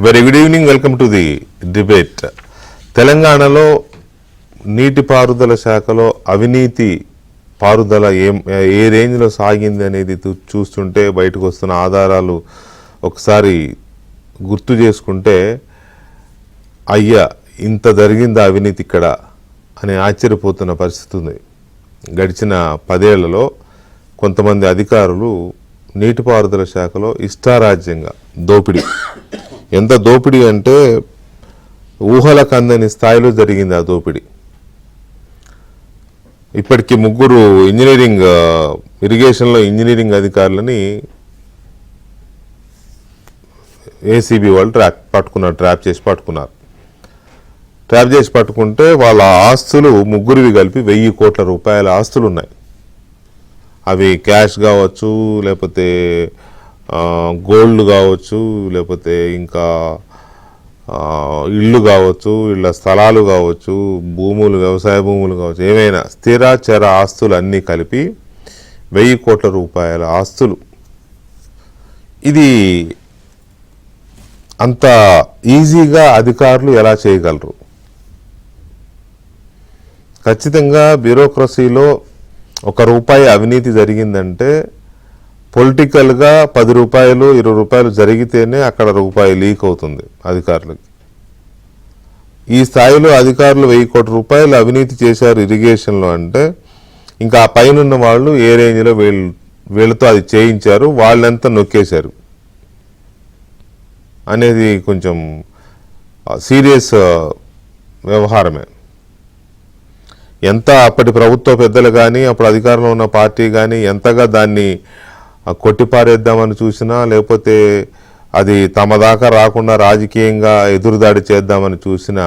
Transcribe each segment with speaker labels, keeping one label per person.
Speaker 1: Very good evening. Welcome to the debate. తెలంగాణలో నీటిపారుదల శాఖలో అవినీతి పారుదల ఏ రేంజ్లో సాగింది అనేది చూస్తుంటే బయటకు వస్తున్న ఆధారాలు ఒకసారి గుర్తు చేసుకుంటే అయ్యా ఇంత జరిగిందా అవినీతి ఇక్కడ అని ఆశ్చర్యపోతున్న పరిస్థితి ఉంది. గడిచిన 10 ఏళ్లలో కొంతమంది అధికారులు నీటిపారుదల శాఖలో ఇష్టారాజ్యంగా దోపిడీ, ఎంత దోపిడీ అంటే ఊహలకు అందని స్థాయిలో జరిగింది ఆ దోపిడీ. ఇప్పటికీ 3 ఇరిగేషన్లో ఇంజనీరింగ్ అధికారులని ఏసీబీ వాళ్ళు ట్రాప్ చేసి పట్టుకుంటే వాళ్ళ ఆస్తులు ముగ్గురివి కలిపి 1000 కోట్ల రూపాయల ఆస్తులు ఉన్నాయి. అవి క్యాష్ కావచ్చు, లేకపోతే గోల్డ్ కావచ్చు, లేకపోతే ఇంకా ఇళ్ళు కావచ్చు, ఇళ్ళ స్థలాలు కావచ్చు, భూములు, వ్యవసాయ భూములు కావచ్చు, ఏమైనా స్థిర చర ఆస్తులు అన్నీ కలిపి 1000 కోట్ల రూపాయల ఆస్తులు. ఇది అంత ఈజీగా అధికారులు ఎలా చేయగలరు? ఖచ్చితంగా బ్యూరోక్రసీలో ₹1 అవినీతి జరిగిందంటే పొలిటికల్గా 10 రూపాయలు 20 రూపాయలు జరిగితేనే అక్కడ ₹1 లీక్ అవుతుంది అధికారులకి. ఈ స్థాయిలో అధికారులు 1000 కోట్ల రూపాయలు అవినీతి చేశారు ఇరిగేషన్లో అంటే ఇంకా ఆ పైన వాళ్ళు ఏ రేంజ్లో వీళ్ళతో అది చేయించారు, వాళ్ళెంత నొక్కేశారు అనేది కొంచెం సీరియస్ వ్యవహారమే. ఎంత అప్పటి ప్రభుత్వ పెద్దలు కానీ అప్పుడు అధికారంలో ఉన్న పార్టీ కానీ ఎంతగా దాన్ని కొట్టిపారేద్దామని చూసినా, లేకపోతే అది తమ దాకా రాకుండా రాజకీయంగా ఎదురుదాడి చేద్దామని చూసినా,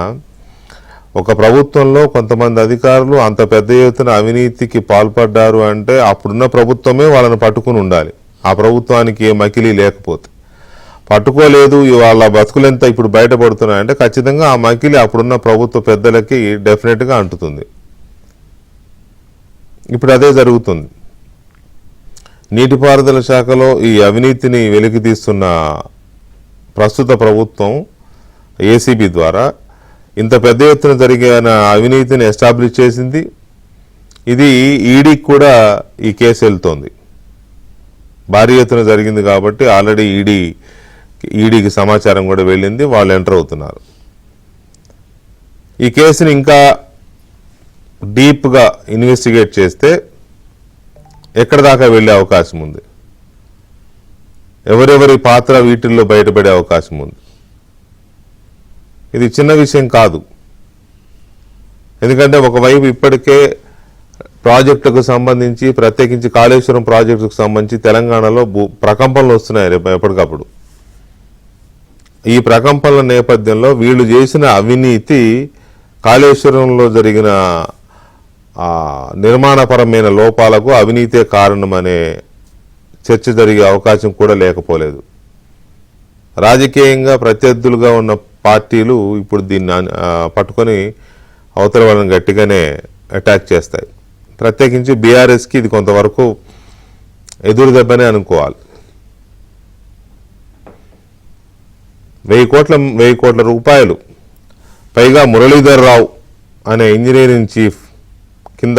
Speaker 1: ఒక ప్రభుత్వంలో కొంతమంది అధికారులు అంత పెద్ద ఎత్తున అవినీతికి పాల్పడ్డారు అంటే అప్పుడున్న ప్రభుత్వమే వాళ్ళని పట్టుకుని ఉండాలి. ఆ ప్రభుత్వానికి ఏ మకిలీ లేకపోతే పట్టుకోలేదు, వాళ్ళ బతుకులెంత ఇప్పుడు బయటపడుతున్నాయంటే ఖచ్చితంగా ఆ మకిలీ అప్పుడున్న ప్రభుత్వ పెద్దలకి డెఫినెట్గా అంటుతుంది. ఇప్పుడు అదే జరుగుతుంది. నీటిపారుదల శాఖలో ఈ అవినీతిని వెలికితీస్తున్న ప్రస్తుత ప్రభుత్వం ఏసీబీ ద్వారా ఇంత పెద్ద ఎత్తున జరిగిన అవినీతిని ఎస్టాబ్లిష్ చేసింది. ఇది ఈడీకి కూడా ఈ కేసు వెళ్తోంది. భారీ ఎత్తున జరిగింది కాబట్టి ఆల్రెడీ ఈడీకి సమాచారం కూడా వెళ్ళింది, వాళ్ళు ఎంటర్ అవుతున్నారు. ఈ కేసుని ఇంకా డీప్గా ఇన్వెస్టిగేట్ చేస్తే ఎక్కడ దాకా వెళ్ళే అవకాశం ఉంది, ఎవరెవరి పాత్ర వీటిల్లో బయటపడే అవకాశం ఉంది. ఇది చిన్న విషయం కాదు. ఎందుకంటే ఒకవైపు ఇప్పటికే ప్రాజెక్టులకు సంబంధించి, ప్రత్యేకించి కాళేశ్వరం ప్రాజెక్టుకు సంబంధించి తెలంగాణలో ప్రకంపనలు వస్తున్నాయి ఎప్పటికప్పుడు. ఈ ప్రకంపనల నేపథ్యంలో వీళ్ళు చేసిన అవినీతి, కాళేశ్వరంలో జరిగిన నిర్మాణపరమైన లోపాలకు అవినీతే కారణమనే చర్చ జరిగే అవకాశం కూడా లేకపోలేదు. రాజకీయంగా ప్రత్యర్థులుగా ఉన్న పార్టీలు ఇప్పుడు దీన్ని పట్టుకొని అవతల వాళ్ళని గట్టిగానే అటాక్ చేస్తాయి. ప్రత్యేకించి బీఆర్ఎస్కి ఇది కొంతవరకు ఎదురు దెబ్బనే అనుకోవాలి. 1000 కోట్ల రూపాయలు పైగా మురళీధర్ రావు అనే ఇంజనీరింగ్ చీఫ్ కింద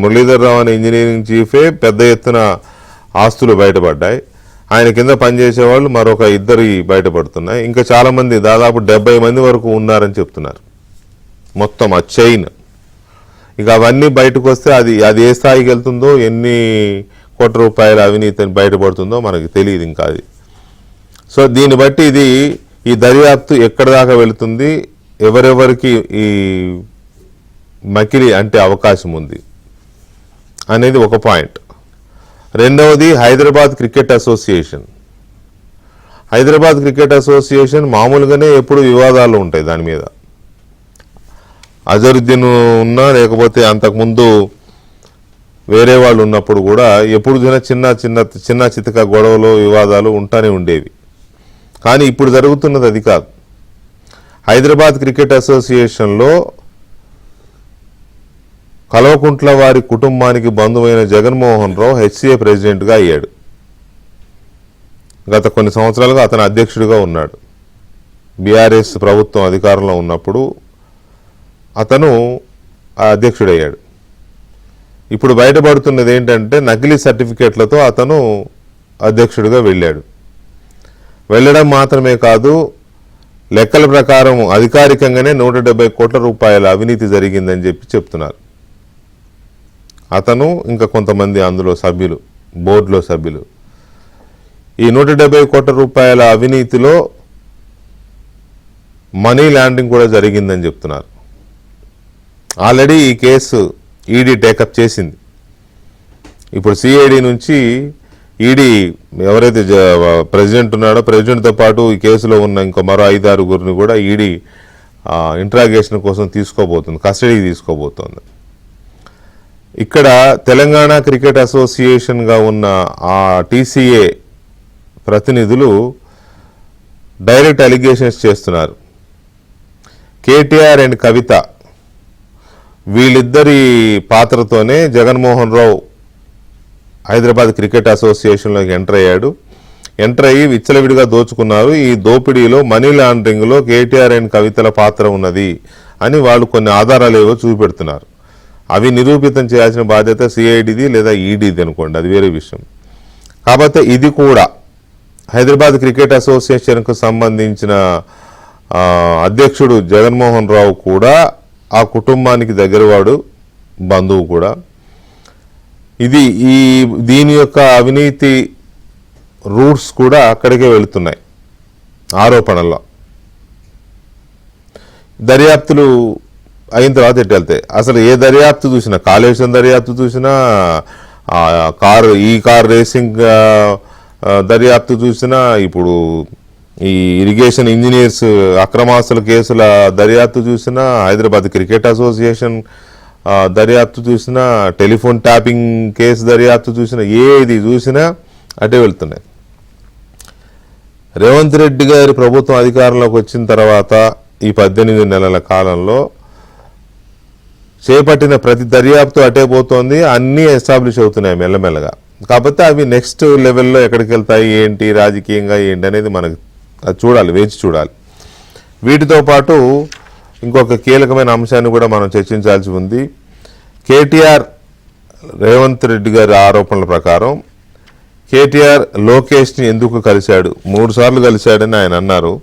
Speaker 1: మురళీధర్ రావు అనే ఇంజనీరింగ్ చీఫే పెద్ద ఎత్తున ఆస్తులు బయటపడ్డాయి. ఆయన కింద పనిచేసేవాళ్ళు మరొక 2 బయటపడుతున్నాయి. ఇంకా చాలామంది, దాదాపు 70 మంది వరకు ఉన్నారని చెప్తున్నారు మొత్తం ఆ చైన్. ఇక అవన్నీ బయటకు వస్తే అది ఏ స్థాయికి వెళ్తుందో, ఎన్ని కోట్ల రూపాయల అవినీతి బయటపడుతుందో మనకి తెలియదు ఇంకా అది. సో దీన్ని బట్టి ఈ దర్యాప్తు ఎక్కడ దాకా వెళుతుంది, ఎవరెవరికి ఈ మకిలి అంటే అవకాశం ఉంది అనేది ఒక పాయింట్. రెండవది హైదరాబాద్ క్రికెట్ అసోసియేషన్ మామూలుగానే ఎప్పుడు వివాదాలు ఉంటాయి దాని మీద. అజరుద్దీన్ ఉన్నా, లేకపోతే అంతకుముందు వేరే వాళ్ళు ఉన్నప్పుడు కూడా ఎప్పుడు చిన్న చితక గొడవలు, వివాదాలు ఉంటానే ఉండేవి. కానీ ఇప్పుడు జరుగుతున్నది అది కాదు. హైదరాబాద్ క్రికెట్ అసోసియేషన్లో కల్వకుంట్ల వారి కుటుంబానికి బంధువైన జగన్మోహన్ రావు హెచ్సిఏ ప్రెసిడెంట్గా అయ్యాడు. గత కొన్ని సంవత్సరాలుగా అతను అధ్యక్షుడిగా ఉన్నాడు. బీఆర్ఎస్ ప్రభుత్వం అధికారంలో ఉన్నప్పుడు అతను ఆ అధ్యక్షుడయ్యాడు. ఇప్పుడు బయటపడుతున్నది ఏంటంటే నకిలీ సర్టిఫికేట్లతో అతను అధ్యక్షుడిగా వెళ్ళడం మాత్రమే కాదు, లెక్కల ప్రకారం అధికారికంగానే 170 కోట్ల రూపాయల అవినీతి జరిగిందని చెప్తున్నారు. అతను ఇంకా కొంతమంది అందులో సభ్యులు, బోర్డులో సభ్యులు. ఈ 170 కోట్ల రూపాయల అవినీతిలో మనీ లాండరింగ్ కూడా జరిగిందని చెప్తున్నారు. ఆల్రెడీ ఈ కేసు ఈడీ టేకప్ చేసింది. ఇప్పుడు సిఐడి నుంచి ఈడీ ఎవరైతే ప్రెసిడెంట్ ఉన్నాడో, ప్రెసిడెంట్తో పాటు ఈ కేసులో ఉన్న ఇంకో మరో 5-6 కూడా ఈడీ ఇంట్రాగేషన్ కోసం కస్టడీకి తీసుకోబోతోంది. ఇక్కడ తెలంగాణ క్రికెట్ అసోసియేషన్గా ఉన్న ఆ టీసీఏ ప్రతినిధులు డైరెక్ట్ అలిగేషన్స్ చేస్తున్నారు. కేటీఆర్ అండ్ కవిత వీళ్ళిద్దరి పాత్రతోనే జగన్మోహన్ రావు హైదరాబాద్ క్రికెట్ అసోసియేషన్లోకి ఎంటర్ అయ్యి విచ్చలవిడిగా దోచుకున్నారు. ఈ దోపిడీలో మనీ లాండరింగ్లో కేటీఆర్ అండ్ కవితల పాత్ర ఉన్నది అని వాళ్ళు కొన్ని ఆధారాలు ఏవో చూపెడుతున్నారు. అవి నిరూపితం చేయాల్సిన బాధ్యత సిఐడిది లేదా ఈడీది అనుకోండి, అది వేరే విషయం. కాబట్టి ఇది కూడా హైదరాబాద్ క్రికెట్ అసోసియేషన్కు సంబంధించిన అధ్యక్షుడు జగన్మోహన్ రావు కూడా ఆ కుటుంబానికి దగ్గరవాడు, బంధువు కూడా. దీని యొక్క అవినీతి రూట్స్ కూడా అక్కడికే వెళుతున్నాయి ఆరోపణల్లో. దర్యాప్తులు అయిన తర్వాత ఎట్టు వెళ్తాయి? అసలు ఏ దర్యాప్తు చూసినా, కాళేశ్వరం దర్యాప్తు చూసినా, కార్ రేసింగ్ దర్యాప్తు చూసినా, ఇప్పుడు ఈ ఇరిగేషన్ ఇంజనీర్స్ అక్రమాస్తుల కేసుల దర్యాప్తు చూసినా, హైదరాబాద్ క్రికెట్ అసోసియేషన్ దర్యాప్తు చూసినా, టెలిఫోన్ ట్యాపింగ్ కేసు దర్యాప్తు చూసినా, ఏది చూసినా అటే వెళ్తున్నాయి. రేవంత్ రెడ్డి గారి ప్రభుత్వం అధికారంలోకి వచ్చిన తర్వాత ఈ 18 నెలల కాలంలో చేపట్టిన ప్రతి దర్యాప్తు అటే పోతోంది. అన్నీ ఎస్టాబ్లిష్ అవుతున్నాయి మెల్లమెల్లగా. కాకపోతే అవి నెక్స్ట్ లెవెల్లో ఎక్కడికి వెళ్తాయి, ఏంటి రాజకీయంగా ఏంటి అనేది మనకు చూడాలి, వేచి చూడాలి. వీటితో పాటు ఇంకొక కీలకమైన అంశాన్ని కూడా మనం చర్చించాల్సి ఉంది. కేటీఆర్ రేవంత్ రెడ్డి గారి ఆరోపణల ప్రకారం కేటీఆర్ లోకేష్ని ఎందుకు కలిశాడు? 3 సార్లు కలిశాడని ఆయన అన్నారు.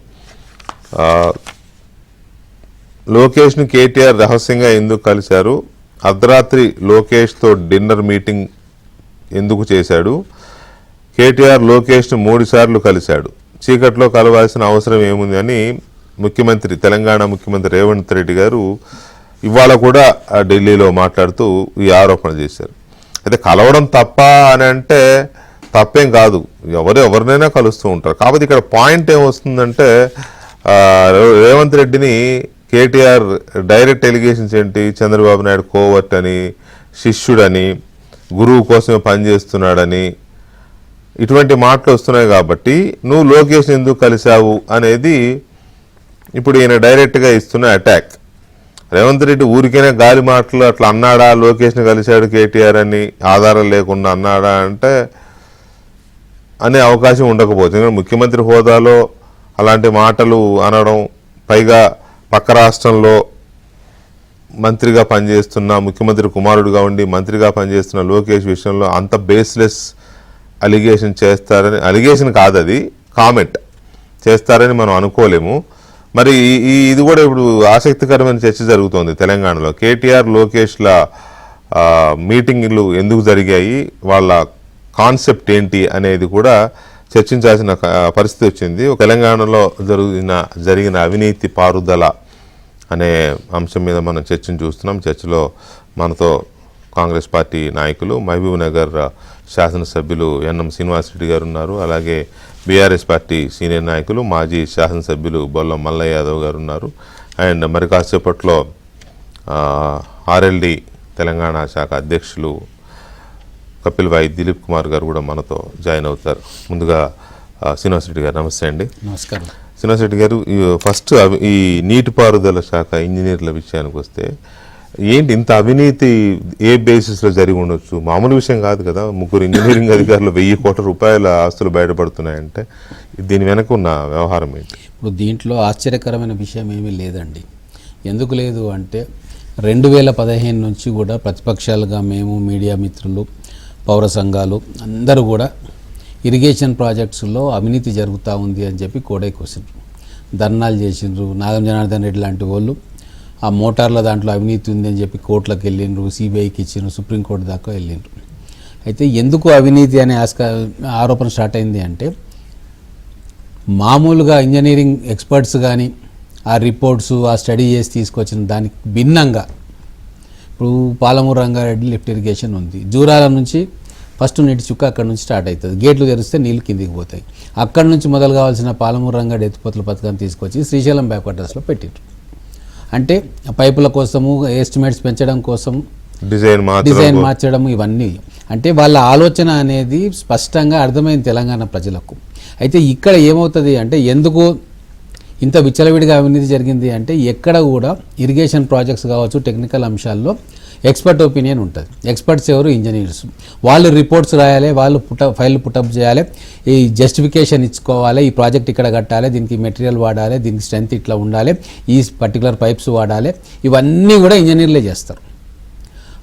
Speaker 1: లోకేష్ని కేటీఆర్ రహస్యంగా ఎందుకు కలిశారు? అర్ధరాత్రి లోకేష్తో డిన్నర్ మీటింగ్ ఎందుకు చేశాడు? కేటీఆర్ లోకేష్ని 3 సార్లు కలిశాడు. చీకట్లో కలవాల్సిన అవసరం ఏముంది అని తెలంగాణ ముఖ్యమంత్రి రేవంత్ రెడ్డి గారు ఇవాళ కూడా ఢిల్లీలో మాట్లాడుతూ ఈ ఆరోపణ చేశారు. అయితే కలవడం తప్ప అని అంటే తప్పేం కాదు, ఎవరినైనా కలుస్తూ ఉంటారు. కాబట్టి ఇక్కడ పాయింట్ ఏమొస్తుందంటే రేవంత్ రెడ్డిని కేటీఆర్ డైరెక్ట్ ఎలిగేషన్స్ ఏంటి? చంద్రబాబు నాయుడు కోవర్ట్ అని, శిష్యుడని, గురువు కోసమే పనిచేస్తున్నాడని ఇటువంటి మాటలు వస్తున్నాయి. కాబట్టి నువ్వు లోకేష్ ఎందుకు కలిశావు అనేది ఇప్పుడు ఈయన డైరెక్ట్గా ఇస్తున్న అటాక్. రేవంత్ రెడ్డి ఊరికైనా గాలి మాటలు అట్లా అన్నాడా, లోకేష్ని కలిశాడు కేటీఆర్ అని ఆధారం లేకుండా అన్నాడా అంటే అనే అవకాశం ఉండకపోతుంది. ముఖ్యమంత్రి హోదాలో అలాంటి మాటలు అనడం, పైగా పక్క రాష్ట్రంలో మంత్రిగా పనిచేస్తున్న, ముఖ్యమంత్రి కుమారుడిగా ఉండి మంత్రిగా పనిచేస్తున్న లోకేష్ విషయంలో అంత బేస్లెస్ అలిగేషన్ కాదు, అది కామెంట్ చేస్తారని మనం అనుకోలేము. మరి ఇది కూడా ఇప్పుడు ఆసక్తికరమైన చర్చ జరుగుతోంది తెలంగాణలో. కేటీఆర్ లోకేష్ల మీటింగ్లు ఎందుకు జరిగాయి, వాళ్ళ కాన్సెప్ట్ ఏంటి అనేది కూడా చర్చించాల్సిన పరిస్థితి వచ్చింది. తెలంగాణలో జరిగిన అవినీతి పారుదల అనే అంశం మీద మనం చర్చను చూస్తున్నాం. చర్చలో మనతో కాంగ్రెస్ పార్టీ నాయకులు, మహబూబ్ నగర్ శాసనసభ్యులు ఎన్ఎం శ్రీనివాసరెడ్డి గారు ఉన్నారు. అలాగే బీఆర్ఎస్ పార్టీ సీనియర్ నాయకులు, మాజీ శాసనసభ్యులు బొల్లం మల్లయ్య యాదవ్ గారు ఉన్నారు. అండ్ మరి కాసేపట్లో ఆర్ఎల్డి తెలంగాణ శాఖ అధ్యక్షులు కపిల్ భాయ్ దిలీప్ కుమార్ గారు కూడా మనతో జాయిన్ అవుతారు. ముందుగా శ్రీనివాసరెడ్డి గారు నమస్తే అండి.
Speaker 2: నమస్కారం.
Speaker 1: శ్రీనివాసరెడ్డి గారు, ఫస్ట్ ఈ నీటిపారుదల శాఖ ఇంజనీర్ల విషయానికి వస్తే ఏంటి ఇంత అవినీతి ఏ బేసిస్లో జరిగి ఉండొచ్చు? మామూలు విషయం కాదు కదా. 3 ఇంజనీరింగ్ అధికారులు 1000 కోట్ల రూపాయల ఆస్తులు బయటపడుతున్నాయంటే దీని వెనక ఉన్న వ్యవహారం ఏంటి?
Speaker 2: ఇప్పుడు దీంట్లో ఆశ్చర్యకరమైన విషయం ఏమీ లేదండి. ఎందుకు లేదు అంటే 2015 నుంచి కూడా ప్రతిపక్షాలుగా మేము, మీడియా మిత్రులు, పౌర సంఘాలు అందరూ కూడా ఇరిగేషన్ ప్రాజెక్ట్స్లో అవినీతి జరుగుతూ ఉంది అని చెప్పి కోడైకొచ్చిండ్రు, ధర్నాలు చేసిండ్రు. నాగం జనార్దన్ రెడ్డి లాంటి వాళ్ళు ఆ మోటార్ల దాంట్లో అవినీతి ఉంది అని చెప్పి కోర్టులకు వెళ్ళిండ్రు, సిబిఐకి ఇచ్చిండ్రు, సుప్రీంకోర్టు దాకా వెళ్ళిండ్రు. అయితే ఎందుకు అవినీతి అనే ఆరోపణ స్టార్ట్ అయింది అంటే మామూలుగా ఇంజనీరింగ్ ఎక్స్పర్ట్స్ కానీ ఆ రిపోర్ట్స్ ఆ స్టడీ చేసి తీసుకొచ్చిన దానికి భిన్నంగా ఇప్పుడు పాలమూరు రంగారెడ్డి లిఫ్ట్ ఇరిగేషన్ ఉంది. జూరాల నుంచి ఫస్ట్ నీటి చుక్క అక్కడ నుంచి స్టార్ట్ అవుతుంది, గేట్లు తెరిస్తే నీళ్ళు కిందికి పోతాయి. అక్కడ నుంచి మొదలు కావాల్సిన పాలమూరు రంగారెడ్డి ఎత్తిపోతల పథకాన్ని తీసుకొచ్చి శ్రీశైలం బ్యాక్వాటర్స్లో పెట్టిండ్రు. అంటే పైపుల కోసము, ఎస్టిమేట్స్ పెంచడం కోసం డిజైన్ మార్చడం, ఇవన్నీ అంటే వాళ్ళ ఆలోచన అనేది స్పష్టంగా అర్థమైంది తెలంగాణ ప్రజలకు. అయితే ఇక్కడ ఏమవుతుంది అంటే ఎందుకు ఇంత విచ్చలవిడిగా అవినీతి జరిగింది అంటే ఎక్కడ కూడా ఇరిగేషన్ ప్రాజెక్ట్స్ కావచ్చు, టెక్నికల్ అంశాల్లో ఎక్స్పర్ట్ ఒపీనియన్ ఉంటుంది. ఎక్స్పర్ట్స్ ఎవరు? ఇంజనీర్స్. వాళ్ళు రిపోర్ట్స్ రాయాలి, వాళ్ళు ఫైల్ పుటప్ చేయాలి, ఈ జస్టిఫికేషన్ ఇచ్చుకోవాలి, ఈ ప్రాజెక్ట్ ఇక్కడ కట్టాలి, దీనికి మెటీరియల్ వాడాలి, దీనికి స్ట్రెంత్ ఇట్లా ఉండాలి, ఈ పర్టికులర్ పైప్స్ వాడాలి, ఇవన్నీ కూడా ఇంజనీర్లే చేస్తారు.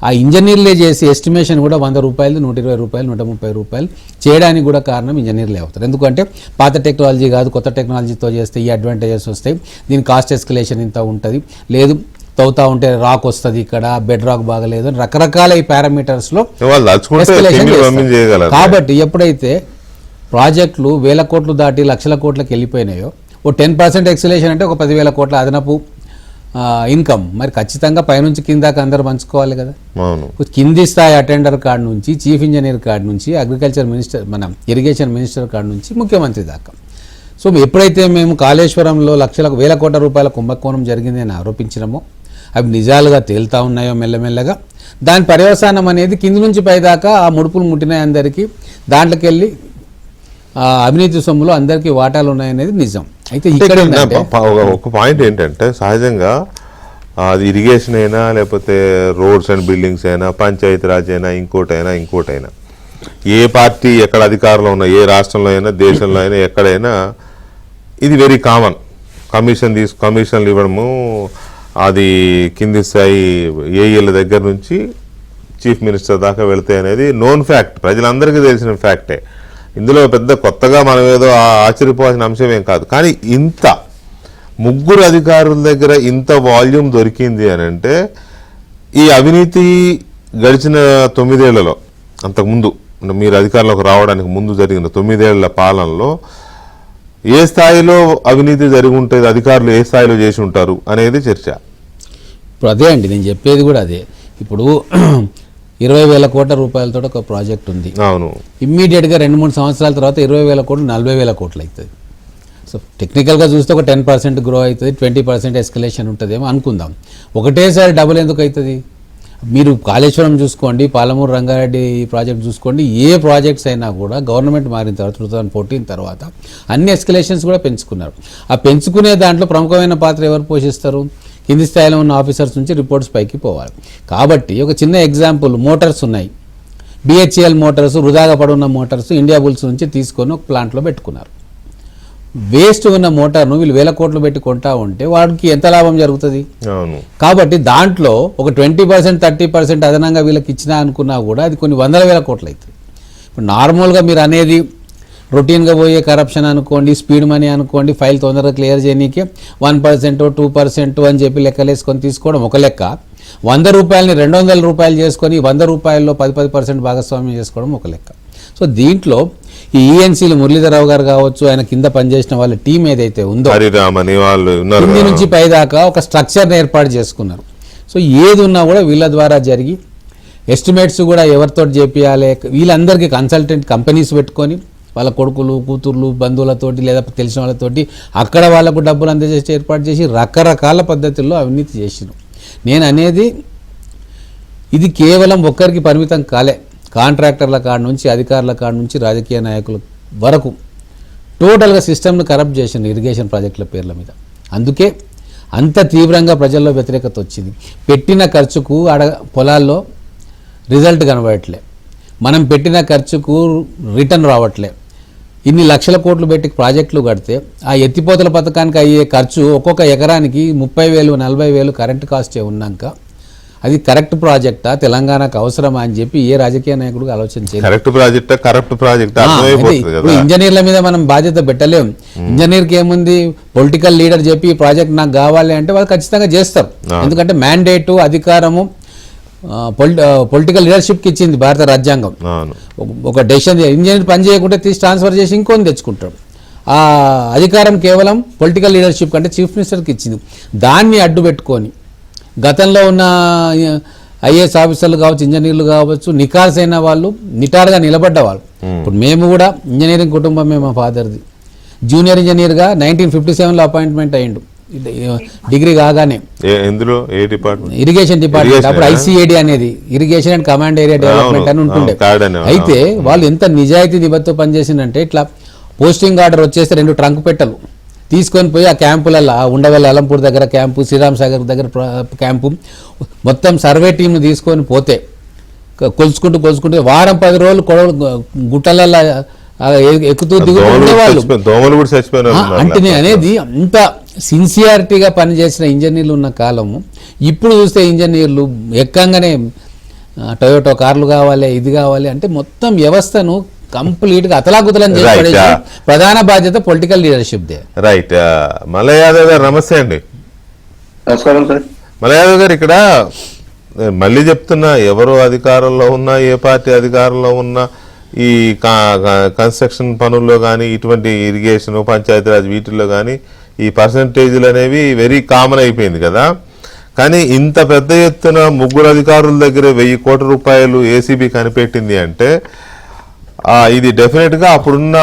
Speaker 2: ఆ ఇంజనీర్లే చేసి ఎస్టిమేషన్ కూడా 100 రూపాయలు, 120 రూపాయలు, 130 రూపాయలు చేయడానికి కూడా కారణం ఇంజనీర్లే అవుతారు. ఎందుకంటే పాత టెక్నాలజీ కాదు, కొత్త టెక్నాలజీతో చేస్తే ఈ అడ్వాంటేజెస్ వస్తాయి, దీని కాస్ట్ ఎస్కలేషన్ ఇంత ఉంటుంది, లేదు తవ్వుతా ఉంటే రాక్ వస్తుంది, ఇక్కడ బెడ్ రాక్ బాగలేదు అని రకరకాల ఈ పారామీటర్స్లో ఎస్కలేషన్ చేస్తారు. కాబట్టి ఎప్పుడైతే ప్రాజెక్టులు 1000 కోట్లు దాటి లక్షల కోట్లకు వెళ్ళిపోయినాయో, ఓ 10% ఎక్సలేషన్ అంటే ఒక 10,000 కోట్ల అదనపు ఇన్కమ్ మరి ఖచ్చితంగా పైనుంచి కిందాక అందరూ పంచుకోవాలి కదా. కింది స్థాయి అటెండర్ కాడ నుంచి, చీఫ్ ఇంజనీర్ కాడ నుంచి, అగ్రికల్చర్ మినిస్టర్, మన ఇరిగేషన్ మినిస్టర్ కాడ నుంచి ముఖ్యమంత్రి దాకా. సో ఎప్పుడైతే మేము కాళేశ్వరంలో వేల కోట్ల రూపాయల కుంభకోణం జరిగింది అని ఆరోపించినామో, అవి నిజాలుగా తేలుతా ఉన్నాయో మెల్లమెల్లగా, దాని పర్యవసానం అనేది కింది నుంచి పైదాకా ఆ ముడుపులు ముట్టినాయి అందరికీ, దాంట్లోకి వెళ్ళి అవినీతి సొమ్ములో అందరికీ వాటాలు ఉన్నాయనేది నిజం. అయితే ఇక్కడ
Speaker 1: ఒక పాయింట్ ఏంటంటే సహజంగా అది ఇరిగేషన్ అయినా, లేకపోతే రోడ్స్ అండ్ బిల్డింగ్స్ అయినా, పంచాయతీరాజ్ అయినా, ఇంకోటైనా ఏ పార్టీ ఎక్కడ అధికారంలో ఉన్నా, ఏ రాష్ట్రంలో అయినా, దేశంలో అయినా, ఎక్కడైనా ఇది వెరీ కామన్. కమిషన్లు ఇవ్వడము, అది కింది స్థాయి ఏఈల దగ్గర నుంచి చీఫ్ మినిస్టర్ దాకా వెళతాయి అనేది నోన్ ఫ్యాక్ట్, ప్రజలందరికీ తెలిసిన ఫ్యాక్టే. ఇందులో పెద్ద కొత్తగా మనం ఏదో ఆశ్చర్యపోవాల్సిన అంశం ఏం కాదు. కానీ ఇంత ముగ్గురు అధికారుల దగ్గర ఇంత వాల్యూమ్ దొరికింది అని అంటే ఈ అవినీతి గడిచిన 9 ఏళ్లలో, అంతకుముందు మీరు అధికారంలోకి రావడానికి ముందు జరిగిన 9 ఏళ్ల పాలనలో ఏ స్థాయిలో అవినీతి జరిగి ఉంటుంది, అధికారులు ఏ స్థాయిలో చేసి ఉంటారు అనేది చర్చ.
Speaker 2: ఇప్పుడు అదే అండి నేను చెప్పేది కూడా అదే. ఇప్పుడు 20,000 కోట్ల రూపాయలతో ఒక ప్రాజెక్ట్ ఉంది.
Speaker 1: అవును,
Speaker 2: ఇమ్మీడియట్గా 2-3 సంవత్సరాల తర్వాత 20,000 కోట్లు 40,000 కోట్లు అవుతుంది. సో టెక్నికల్గా చూస్తే ఒక 10% గ్రో అవుతుంది, 20% ఎస్కలేషన్ ఉంటుందేమో అనుకుందాం. ఒకటేసారి డబుల్ ఎందుకు అవుతుంది? మీరు కాళేశ్వరం చూసుకోండి, పాలమూరు రంగారెడ్డి ప్రాజెక్ట్ చూసుకోండి, ఏ ప్రాజెక్ట్స్ అయినా కూడా గవర్నమెంట్ మారిన తర్వాత 2014 తర్వాత అన్ని ఎస్కలేషన్స్ కూడా పెంచుకున్నారు. ఆ పెంచుకునే దాంట్లో ప్రముఖమైన పాత్ర ఎవరు పోషిస్తారు? కింది స్థాయిలో ఉన్న ఆఫీసర్స్ నుంచి రిపోర్ట్స్ పైకి పోవాలి. కాబట్టి ఒక చిన్న ఎగ్జాంపుల్, మోటార్స్ ఉన్నాయి, బిహెచ్ఎల్ మోటార్స్, వృధాగా పడున్న మోటార్స్ ఇండియా బుల్స్ నుంచి తీసుకొని ఒక ప్లాంట్లో పెట్టుకున్నారు. వేస్ట్ ఉన్న మోటార్ను వీళ్ళు 1000 కోట్లు పెట్టి కొంటా ఉంటే వాడికి ఎంత లాభం జరుగుతుంది? కాబట్టి దాంట్లో ఒక 20%, 30% అదనంగా వీళ్ళకి ఇచ్చినా అనుకున్నా కూడా అది కొన్ని 100,000 కోట్లు అవుతుంది. ఇప్పుడు నార్మల్గా మీరు అనేది రొటీన్గా పోయే కరప్షన్ అనుకోండి, స్పీడ్ మనీ అనుకోండి, ఫైల్ తొందరగా క్లియర్ చేయనీకే 1%, 2% అని చెప్పి లెక్కలేసుకొని తీసుకోవడం ఒక లెక్క. 100 రూపాయలని 200 రూపాయలు చేసుకొని 100 రూపాయల్లో 10% భాగస్వామ్యం చేసుకోవడం ఒక లెక్క. సో దీంట్లో ఈ ఈఎన్సీలు మురళీధరరావు గారు కావచ్చు, ఆయన కింద పనిచేసిన వాళ్ళ టీం ఏదైతే ఉందో కింది నుంచి పైదాకా ఒక స్ట్రక్చర్ని ఏర్పాటు చేసుకున్నారు. సో ఏది ఉన్నా కూడా వీళ్ళ ద్వారా జరిగి ఎస్టిమేట్స్ కూడా ఎవరితో చేపియాలి, వీళ్ళందరికీ కన్సల్టెంట్ కంపెనీస్ పెట్టుకొని వాళ్ళ కొడుకులు, కూతుర్లు, బంధువులతోటి లేదా తెలిసిన వాళ్ళతోటి అక్కడ వాళ్ళకు డబ్బులు అందజేసి ఏర్పాటు చేసి రకరకాల పద్ధతుల్లో అవినీతి చేసినారు. నేను అనేది ఇది కేవలం ఒక్కరికి పరిమితం కాలే, కాంట్రాక్టర్ల కాడ నుంచి, అధికారుల కాడ నుంచి, రాజకీయ నాయకుల వరకు టోటల్గా సిస్టమ్ను కరప్ట్ చేసింది ఇరిగేషన్ ప్రాజెక్టుల పేర్ల మీద. అందుకే అంత తీవ్రంగా ప్రజల్లో వ్యతిరేకత వచ్చింది. పెట్టిన ఖర్చుకు పొలాల్లో రిజల్ట్ కనబడట్లే, మనం పెట్టిన ఖర్చుకు రిటర్న్ రావట్లే. ఇన్ని లక్షల కోట్లు పెట్టి ప్రాజెక్టులు కడితే ఆ ఎత్తిపోతల పథకానికి అయ్యే ఖర్చు ఒక్కొక్క ఎకరానికి 30,000 40,000 కరెంట్ కాస్టే ఉన్నాక అది కరెక్ట్ ప్రాజెక్టా, తెలంగాణకు అవసరమా అని చెప్పి ఏ రాజకీయ నాయకుడు ఆలోచన చేయాలి.
Speaker 1: కరెక్ట్ ప్రాజెక్ట్ కరప్ట్ ప్రాజెక్ట్
Speaker 2: ఇప్పుడు ఇంజనీర్ల మీద మనం బాధ్యత పెట్టలేం. ఇంజనీర్కి ఏముంది, పొలిటికల్ లీడర్ చెప్పి ఈ ప్రాజెక్ట్ నాకు కావాలి అంటే వాళ్ళు ఖచ్చితంగా చేస్తారు. ఎందుకంటే మ్యాండేటు అధికారము పొలిటికల్ లీడర్షిప్కి ఇచ్చింది భారత రాజ్యాంగం. ఒక డెసిషన్ ఇంజనీర్ పని చేయకుంటే తీసి ట్రాన్స్ఫర్ చేసి ఇంకొని తెచ్చుకుంటాడు. ఆ అధికారం కేవలం పొలిటికల్ లీడర్షిప్ అంటే చీఫ్ మినిస్టర్కి ఇచ్చింది. దాన్ని అడ్డు పెట్టుకొని గతంలో ఉన్న ఐఏఎస్ ఆఫీసర్లు కావచ్చు, ఇంజనీర్లు కావచ్చు, నికాల్స్ అయిన వాళ్ళు నిటారుగా నిలబడ్డ వాళ్ళు. ఇప్పుడు మేము కూడా ఇంజనీరింగ్ కుటుంబమే, మా ఫాదర్ది జూనియర్ ఇంజనీర్గా 1957లో అపాయింట్మెంట్ అయ్యిండు. డిగ్రీ కాగానే ఇరిగేషన్ డిపార్ట్మెంట్, అప్పుడు ఐసిఏడి అనేది irrigation and command area development అని ఉంటుండే. అయితే వాళ్ళు ఎంత నిజాయితీ నిబద్ధతో పనిచేసిందంటే ఇట్లా పోస్టింగ్ ఆర్డర్ వచ్చేస్తే 2 ట్రంక్ పెట్టలు తీసుకొని పోయి ఆ క్యాంపులలో ఉండవల్లి అలంపూర్ దగ్గర క్యాంపు, శ్రీరామ్ సాగర్ దగ్గర క్యాంపు, మొత్తం సర్వే టీంను తీసుకొని పోతే కొలుచుకుంటూ వారం 10 రోజులు గుట్టలలో ఎక్కుతూ దిగుతుండేవాళ్ళు. అంటే అనేది అంత సిన్సియారిటీగా పనిచేసిన ఇంజనీర్లు ఉన్న కాలము. ఇప్పుడు చూస్తే ఇంజనీర్లు ఎక్కంగానే టొయోటో కార్లు కావాలి, ఇది కావాలి అంటే మొత్తం వ్యవస్థను కంప్లీట్గా అతలాకుతలం చేసి ప్రధాన బాధ్యత పొలిటికల్ లీడర్షిప్ దే.
Speaker 1: రైట్. మల్లయ్య యాదవ్ గారు నమస్తే అండి.
Speaker 3: నమస్కారం సార్.
Speaker 1: మల్లయ్య యాదవ్ గారు, ఇక్కడ మళ్ళీ చెప్తున్నా, ఎవరు అధికారంలో ఉన్నా, ఏ పార్టీ అధికారంలో ఉన్నా, ఈ కన్స్ట్రక్షన్ పనుల్లో కానీ, ఇటువంటి ఇరిగేషన్, పంచాయతీరాజ్ వీటిల్లో కానీ ఈ పర్సంటేజీలు అనేవి వెరీ కామన్ అయిపోయింది కదా. కానీ ఇంత పెద్ద ఎత్తున 3 అధికారుల దగ్గర 1,000 కోట్ల రూపాయలు ఏసీబీ కనిపెట్టింది అంటే ఇది డెఫినెట్గా అప్పుడున్న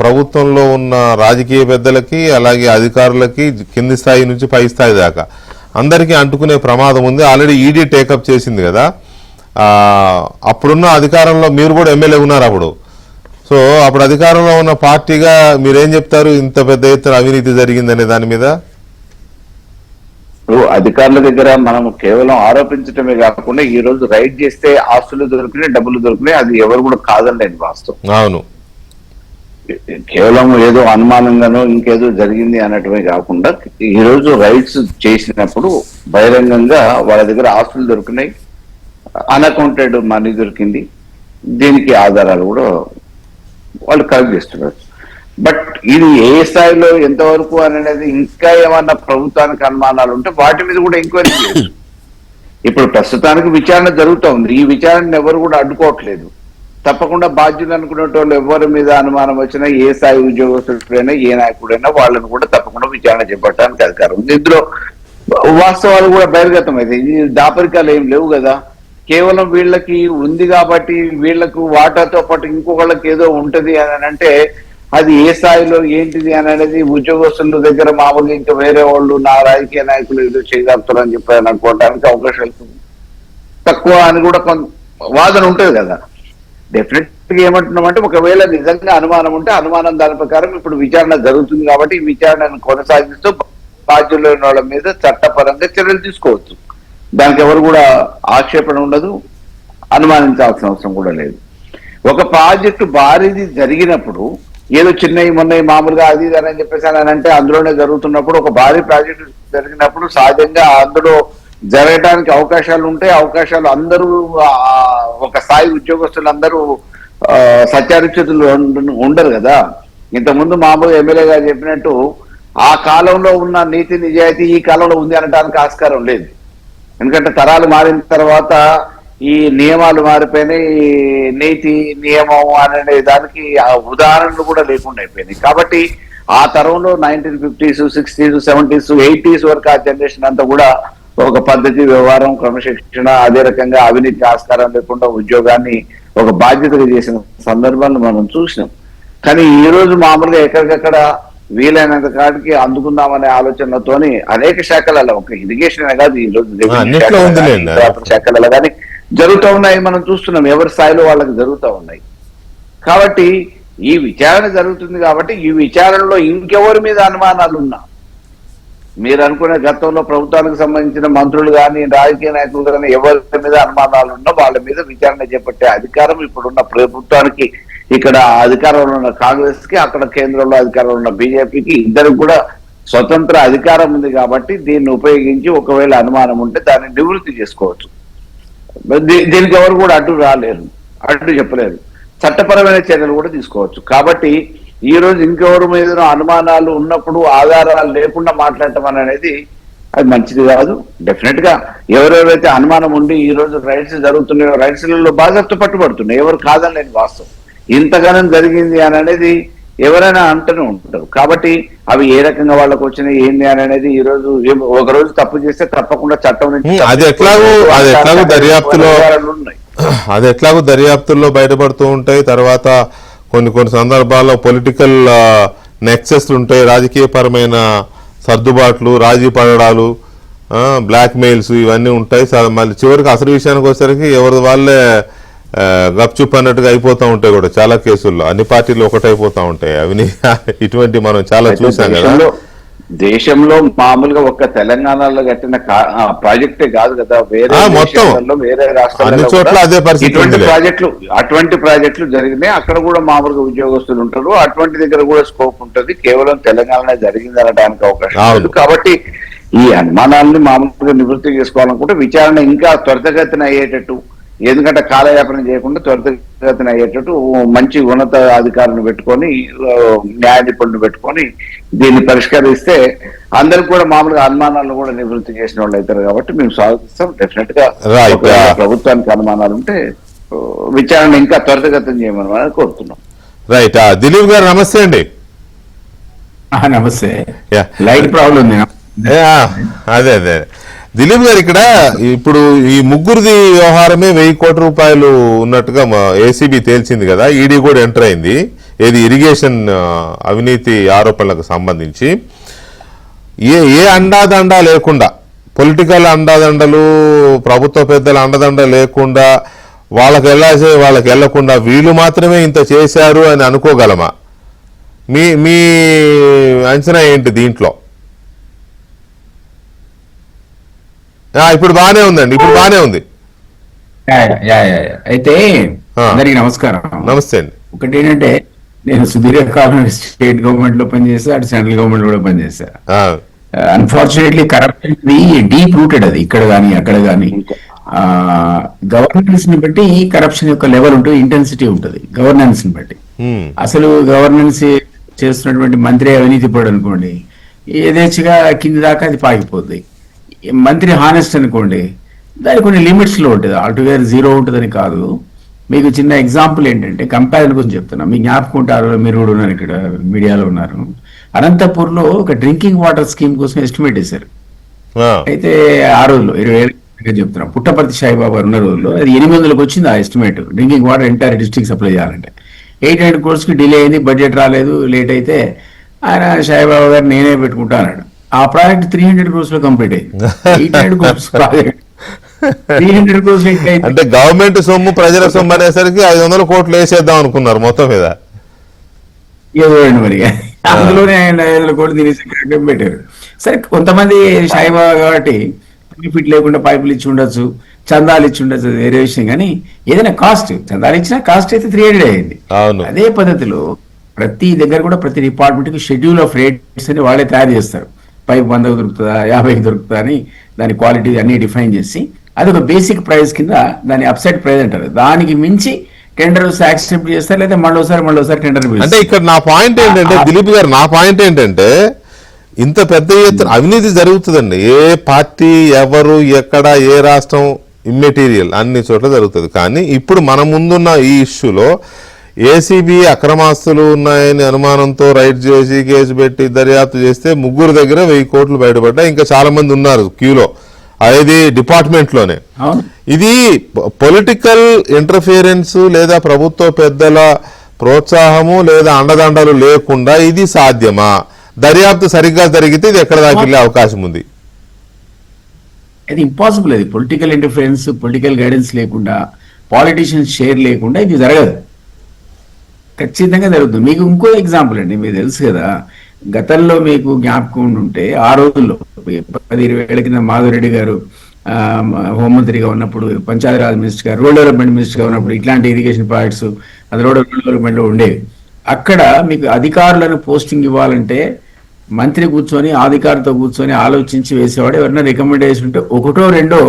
Speaker 1: ప్రభుత్వంలో ఉన్న రాజకీయ పెద్దలకి, అలాగే అధికారులకి, కింది స్థాయి నుంచి పై స్థాయి దాకా అందరికీ అంటుకునే ప్రమాదం ఉంది. ఆల్రెడీ ఈడీ టేకప్ చేసింది కదా. అప్పుడున్న అధికారంలో మీరు కూడా ఎమ్మెల్యే ఉన్నారు అప్పుడు. సో అప్పుడు అధికారంలో ఉన్న పార్టీగా మీరేం చెప్తారు ఇంత పెద్ద ఎత్తున అవినీతి జరిగిందనే దాని మీద?
Speaker 3: అధికారుల దగ్గర మనం కేవలం ఆరోపించడమే కాకుండా ఈ రోజు రైడ్ చేస్తే ఆస్తులు దొరికినాయి, డబ్బులు దొరికినాయి, అది ఎవరు కూడా కాదండి వాస్తవం.
Speaker 1: అవును.
Speaker 3: కేవలం ఏదో అనుమానంగానో ఇంకేదో జరిగింది అనటమే కాకుండా ఈ రోజు రైడ్స్ చేసినప్పుడు బహిరంగంగా వాళ్ళ దగ్గర ఆస్తులు దొరికినాయి, అన్అకౌంటెడ్ మనీ దొరికింది. దీనికి ఆధారాలు కూడా వాళ్ళు కలెక్ట్ చేస్తున్నారు. బట్ ఇది ఏ స్థాయిలో ఎంతవరకు అనేది ఇంకా ఏమన్నా ప్రభుత్వానికి అనుమానాలు ఉంటే వాటి మీద కూడా ఎంక్వైరీ చేయొచ్చు. ఇప్పుడు ప్రస్తుతానికి విచారణ జరుగుతూ ఉంది. ఈ విచారణను ఎవరు కూడా అడ్డుకోవట్లేదు. తప్పకుండా బాధ్యులు అనుకునే వాళ్ళు ఎవరి మీద అనుమానం వచ్చినా, ఏ స్థాయి ఉద్యోగస్తుడైనా, ఏ నాయకుడైనా వాళ్ళని కూడా తప్పకుండా విచారణ చేపట్టడానికి అధికారం ఉంది. ఇందులో వాస్తవాలు కూడా బహిర్గతం అయితే ఇది దాపరికాలు ఏం లేవు కదా. కేవలం వీళ్ళకి ఉంది కాబట్టి వీళ్ళకు వాటాతో పాటు ఇంకొకళ్ళకి ఏదో ఉంటది అని అంటే అది ఏ స్థాయిలో ఏంటిది అని అనేది ఉద్యోగస్తుల దగ్గర మామూలుగా ఇంకా వేరే వాళ్ళు నా రాజకీయ నాయకులు ఏదో చేయగలుగుతారని చెప్పి అనుకోవడానికి అవకాశాలు తక్కువ అని కూడా కొంత వాదన ఉంటుంది కదా. డెఫినెట్ గా ఏమంటున్నామంటే ఒకవేళ నిజంగా అనుమానం ఉంటే అనుమానం దాని ప్రకారం ఇప్పుడు విచారణ జరుగుతుంది కాబట్టి ఈ విచారణను కొనసాగిస్తూ బాధ్యులైన వాళ్ళ మీద చట్టపరంగా చర్యలు తీసుకోవచ్చు. దానికి ఎవరు కూడా ఆక్షేపణ ఉండదు, అనుమానించాల్సిన అవసరం కూడా లేదు. ఒక ప్రాజెక్టు భారీది జరిగినప్పుడు ఏదో చిన్నవి మొన్నవి మామూలుగా అది అని చెప్పేసి అని అంటే అందులోనే జరుగుతున్నప్పుడు ఒక భారీ ప్రాజెక్టు జరిగినప్పుడు సహజంగా అందులో జరగడానికి అవకాశాలు ఉంటాయి. అవకాశాలు అందరూ ఒక స్థాయి ఉద్యోగస్తులు అందరూ సత్యారిచ్యుతులు ఉండరు కదా. ఇంతకుముందు మామూలుగా ఎమ్మెల్యే గారు చెప్పినట్టు ఆ కాలంలో ఉన్న నీతి నిజాయితీ ఈ కాలంలో ఉంది అనడానికి ఆస్కారం లేదు. ఎందుకంటే తరాలు మారిన తర్వాత ఈ నియమాలు మారిపోయినాయి, నీతి నియమం అనే దానికి ఆ ఉదాహరణలు కూడా లేకుండా అయిపోయినాయి. కాబట్టి ఆ తరంలో 1950s, 60s, 70s, 80s వరకు ఆ జనరేషన్ అంతా కూడా ఒక పద్ధతి, వ్యవహారం, క్రమశిక్షణ, అదే రకంగా అవినీతి ఆస్కారం లేకుండా ఉద్యోగాన్ని ఒక బాధ్యతగా చేసిన సందర్భాన్ని మనం చూసినాం. కానీ ఈ రోజు మామూలుగా ఎక్కడికక్కడ వీలైనంత కాడికి అందుకుందామనే ఆలోచనతోని అనేక శాఖలలో ఒక ఇరిగేషన్ కాదు ఈ రోజు శాఖలలో కానీ జరుగుతూ ఉన్నాయి. మనం చూస్తున్నాం ఎవరి స్థాయిలో వాళ్ళకి జరుగుతూ ఉన్నాయి. కాబట్టి ఈ విచారణ జరుగుతుంది కాబట్టి ఈ విచారణలో ఇంకెవరి మీద అనుమానాలు ఉన్నా, మీరు అనుకునే గతంలో ప్రభుత్వానికి సంబంధించిన మంత్రులు కానీ రాజకీయ నాయకులు కానీ ఎవరి మీద అనుమానాలు ఉన్నా వాళ్ళ మీద విచారణ చేపట్టే అధికారం ఇప్పుడున్న ప్రభుత్వానికి ఇక్కడ అధికారంలో ఉన్న కాంగ్రెస్ కి, అక్కడ కేంద్రంలో అధికారంలో ఉన్న బీజేపీకి ఇద్దరికి కూడా స్వతంత్ర అధికారం ఉంది కాబట్టి దీన్ని ఉపయోగించి ఒకవేళ అనుమానం ఉంటే దాన్ని నివృత్తి చేసుకోవచ్చు. దీనికి ఎవరు కూడా అడ్డు రాలేరు, అడ్డు చెప్పలేరు. చట్టపరమైన చర్యలు కూడా తీసుకోవచ్చు. కాబట్టి ఈ రోజు ఇంకెవరి మీద అనుమానాలు ఉన్నప్పుడు ఆధారాలు లేకుండా మాట్లాడటం అనేది అది మంచిది కాదు. డెఫినెట్ గా ఎవరెవరైతే అనుమానం ఉండి ఈ రోజు రైట్స్ జరుగుతున్నాయో రైట్స్లలో బాధ్యత పట్టుబడుతున్నాయి, ఎవరు కాదని లేని వాస్తవం. ఇంతగానం జరిగింది అని అనేది ఎవరైనా అంటూనే ఉంటారు. కాబట్టి అవి ఏ రకంగా వాళ్ళకు వచ్చినాయి ఏంది అని అనేది ఈ రోజు ఒక రోజు తప్పు చేస్తే తప్పకుండా చట్టం నుంచి
Speaker 1: అది ఎట్లాగో దర్యాప్తుల్లో బయటపడుతూ ఉంటాయి. తర్వాత కొన్ని సందర్భాల్లో పొలిటికల్ నెక్సెస్లు ఉంటాయి, రాజకీయపరమైన సర్దుబాట్లు, రాజీ పడడాలు, బ్లాక్ మెయిల్స్ ఇవన్నీ ఉంటాయి. మళ్ళీ చివరికి అసలు విషయానికి వచ్చేసరికి ఎవరి వాళ్ళే గప్చుప్ అన్నట్టుగా అయిపోతూ ఉంటాయి కూడా చాలా కేసుల్లో. అన్ని పార్టీలు ఒకటైపోతా ఉంటాయి. అవి ఇటువంటి మనం చాలా చూసాం కదా.
Speaker 3: దేశంలో మామూలుగా ఒక్క తెలంగాణలో కట్టిన ప్రాజెక్టే కాదు కదా, వేరే వేరే రాష్ట్రాల్లో అటువంటి ప్రాజెక్టులు జరిగినాయి. అక్కడ కూడా మామూలుగా ఉద్యోగస్తులు ఉంటారు. అటువంటి దగ్గర కూడా స్కోప్ ఉంటుంది. కేవలం తెలంగాణలో జరిగింది అనడానికి అవకాశం లేదు. కాబట్టి ఈ అనుమానాన్ని మామూలుగా నివృత్తి చేసుకోవాలనుకుంటే విచారణ ఇంకా త్వరితగతిన అయ్యేటట్టు, ఎందుకంటే కాలయాపన చేయకుండా త్వరితగతిన అయ్యేటట్టు మంచి ఉన్నత అధికారులను పెట్టుకొని, న్యాయ నిపుణులను పెట్టుకొని దీన్ని పరిష్కరిస్తే అందరికి కూడా మామూలుగా అనుమానాలను కూడా నివృత్తి చేసిన వాళ్ళు అవుతారు. కాబట్టి మేము స్వాగతిస్తాం. డెఫినెట్ గా ప్రభుత్వానికి అనుమానాలు ఉంటే విచారణ ఇంకా త్వరితగతం చేయమని కోరుతున్నాం.
Speaker 1: రైట్. దిలీప్ గారు నమస్తే అండి.
Speaker 4: నమస్తే. లైట్ ప్రాబ్లం ఉంది.
Speaker 1: అదే దిలీప్ గారు, ఇక్కడ ఇప్పుడు ఈ ముగ్గురిది వ్యవహారమే 1000 కోట్ల రూపాయలు ఉన్నట్టుగా ఏసీబీ తేల్చింది కదా. ఈడీ కూడా ఎంటర్ అయింది. ఏది ఇరిగేషన్ అవినీతి ఆరోపణలకు సంబంధించి ఏ అండాదండ లేకుండా, పొలిటికల్ అండాదండలు, ప్రభుత్వ పెద్దల అండదండ లేకుండా, వాళ్ళకి వెళ్లకుండా వీళ్ళు మాత్రమే ఇంత చేశారు అని అనుకోగలమా? మీ అంచనా ఏంటి దీంట్లో? ఇప్పుడు బానే ఉందండి, ఇప్పుడు బానే ఉంది.
Speaker 4: అయితే అందరికి నమస్కారం.
Speaker 1: నమస్తే అండి.
Speaker 4: ఒకటి ఏంటంటే, నేను సుదీర్ఘకాలం స్టేట్ గవర్నమెంట్ లో పనిచేసా, అటు సెంట్రల్ గవర్నమెంట్ కూడా పనిచేసా. అన్ఫార్చునేట్లీ కరప్షన్ డీప్ రూటెడ్, అది ఇక్కడ కానీ అక్కడ కానీ. గవర్నెన్స్ ని బట్టి కరప్షన్ యొక్క లెవెల్ ఉంటుంది, ఇంటెన్సిటీ ఉంటుంది గవర్నెన్స్ ని బట్టి. అసలు గవర్నెన్స్ చేస్తున్నటువంటి మంత్రి అవినీతి పడు అనుకోండి, యథేచ్ఛగా కింది దాకా అది పాగిపోద్ది. మంత్రి హానెస్ట్ అనుకోండి, దానికి కొన్ని లిమిట్స్ లో ఉంటుంది, ఆల్టుగెదర్ జీరో ఉంటుందని కాదు. మీకు చిన్న ఎగ్జాంపుల్ ఏంటంటే, కంపారిజన్ గురించి చెప్తున్నా. మీ జ్ఞాపకం ఉంటారు, మీరు కూడా ఉన్నారు, ఇక్కడ మీడియాలో ఉన్నారు. అనంతపూర్ లో ఒక డ్రింకింగ్ వాటర్ స్కీమ్ కోసం ఎస్టిమేట్ వేశారు. అయితే ఆ రోజుల్లో 20 ఏళ్ళ చెప్తున్నా, పుట్టపర్తి సాయిబాబా ఉన్న రోజుల్లో అది 800లకు వచ్చింది ఆ estimate. Drinking water entire district supply చేయాలంటే 800 crores కి డిలే అయింది, బడ్జెట్ రాలేదు, లేట్ అయితే ఆయన సాయిబాబా గారు నేనే పెట్టుకుంటా అన్నాడు. ఆ ప్రాజెక్ట్ 300 crores లో కంప్లీట్ అయింది. 800 crores ప్రాజెక్ట్ 300 crores
Speaker 1: అంటే గవర్నమెంట్ సొమ్ము ప్రజల సొమ్ము అనేసరికి 500 కోట్లు వేసేద్దాం అనుకున్నారు మొత్తం మీద.
Speaker 4: ఏదోండి మరి, అందులోనే ఆయన 500 కోట్లు తినేసి పెట్టారు. సరే, కొంతమంది సాయిబాబా కాబట్టి బెనిఫిట్ లేకుండా పైపులు ఇచ్చి ఉండొచ్చు, చందాలు ఇచ్చి ఉండొచ్చు, వేరే విషయం. కానీ ఏదైనా కాస్ట్, చందాలు ఇచ్చినా కాస్ట్ అయితే 300 అయింది. అదే పద్ధతిలో ప్రతి దగ్గర కూడా ప్రతి డిపార్ట్మెంట్ కి షెడ్యూల్ ఆఫ్ రేట్స్ అని వాళ్ళే తయారు చేస్తారు. పైప్ 100కు దొరుకుతుందా, 50కి దొరుకుతుందా అని దాని క్వాలిటీ అన్ని డిఫైన్ చేసి అది ఒక బేసిక్ ప్రైస్ కింద దాని అప్సైడ్ ప్రైస్ అంటారు. దానికి మించి టెండర్స్ యాక్సెప్ట్ చేస్తారు, లేదా మళ్ళీసారి టెండర్.
Speaker 1: అంటే ఇక్కడ నా పాయింట్ ఏంటంటే, దిలీప్ గారు, నా పాయింట్ ఏంటంటే, ఇంత పెద్ద ఎత్తున అవినీతి జరుగుతుందండి. ఏ పార్టీ, ఎవరు, ఎక్కడ, ఏ రాష్ట్రం, ఇమ్మెటీరియల్ అన్ని చోట్ల జరుగుతుంది. కానీ ఇప్పుడు మన ముందున్న ఈ ఇష్యూలో ఏసీబీ అక్రమాస్తులు ఉన్నాయని అనుమానంతో రైడ్ చేసి కేసు పెట్టి దర్యాప్తు చేస్తే ముగ్గురు దగ్గర 1000 కోట్లు బయటపడ్డాయి. ఇంకా చాలా మంది ఉన్నారు క్యూలో, అది డిపార్ట్మెంట్లోనే. ఇది పొలిటికల్ ఇంటర్ఫియరెన్స్ లేదా ప్రభుత్వ పెద్దల ప్రోత్సాహము లేదా అండదండలు లేకుండా ఇది సాధ్యమా? దర్యాప్తు సరిగ్గా జరిగితే ఇది ఎక్కడ దాకా వెళ్ళే అవకాశం ఉంది?
Speaker 4: ఇది ఇంపాసిబుల్. అది పొలిటికల్ ఇంటర్ఫియరెన్స్, పొలిటికల్ గైడెన్స్ లేకుండా, పాలిటిషియన్స్ షేర్ లేకుండా ఇది జరగదు. ఖచ్చితంగా జరుగుతుంది. మీకు ఇంకో ఎగ్జాంపుల్ అండి, మీకు తెలుసు కదా, గతంలో మీకు జ్ఞాపకం ఉంటే ఆ రోజుల్లో 10-20 ఏళ్ల కింద మాధవరెడ్డి గారు హోంమంత్రిగా ఉన్నప్పుడు, పంచాయతీరాజ్ మినిస్టర్ గారు, రూరల్ డెవలప్మెంట్ మినిస్టర్ గా ఉన్నప్పుడు ఇట్లాంటి ఇరిగేషన్ ప్రాజెక్ట్స్ డెవలప్మెంట్లో ఉండేవి. అక్కడ మీకు అధికారులను పోస్టింగ్ ఇవ్వాలంటే మంత్రి కూర్చొని అధికారితో కూర్చొని ఆలోచించి వేసేవాడు. ఎవరైనా రికమెండేషన్ ఉంటే ఒకటో రెండో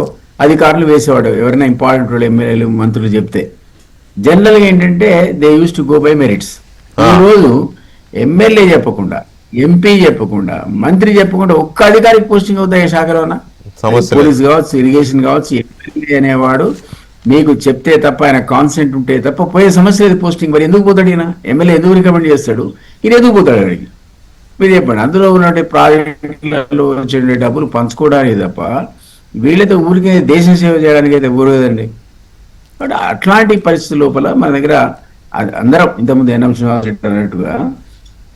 Speaker 4: అధికారులు వేసేవాడు, ఎవరైనా ఇంపార్టెంట్ వాళ్ళు ఎమ్మెల్యేలు మంత్రులు చెప్తే. జనరల్గా ఏంటంటే they use to go by merits. ఈ రోజు ఎమ్మెల్యే చెప్పకుండా, ఎంపీ చెప్పకుండా, మంత్రి చెప్పకుండా ఒక్క అధికారికి పోస్టింగ్ అవుతాయి శాఖలోన. పోలీస్ కావచ్చు, ఇరిగేషన్ కావచ్చు, ఎమ్మెల్యే అనేవాడు మీకు చెప్తే తప్ప, ఆయన కాన్సెంట్ ఉంటే తప్ప పోయే సమస్య లేదు పోస్టింగ్. మరి ఎందుకు పోతాడు ఈయన? ఎమ్మెల్యే ఎందుకు రికమెండ్ చేస్తాడు? ఈయన ఎందుకు పోతాడు అడిగి? మీరు చెప్పండి. అందులో ఉన్న ప్రాజెక్టులలో వచ్చే డబ్బులు పంచుకోవడానికి తప్ప వీళ్ళతో ఊరికే దేశ సేవ చేయడానికి అయితే ఊరదండి. బట్ అట్లాంటి పరిస్థితుల లోపల మన దగ్గర అందరం ఇంతకుముందు ఎన్ఎం శ్రీనివాస్ రెడ్డి అన్నట్టుగా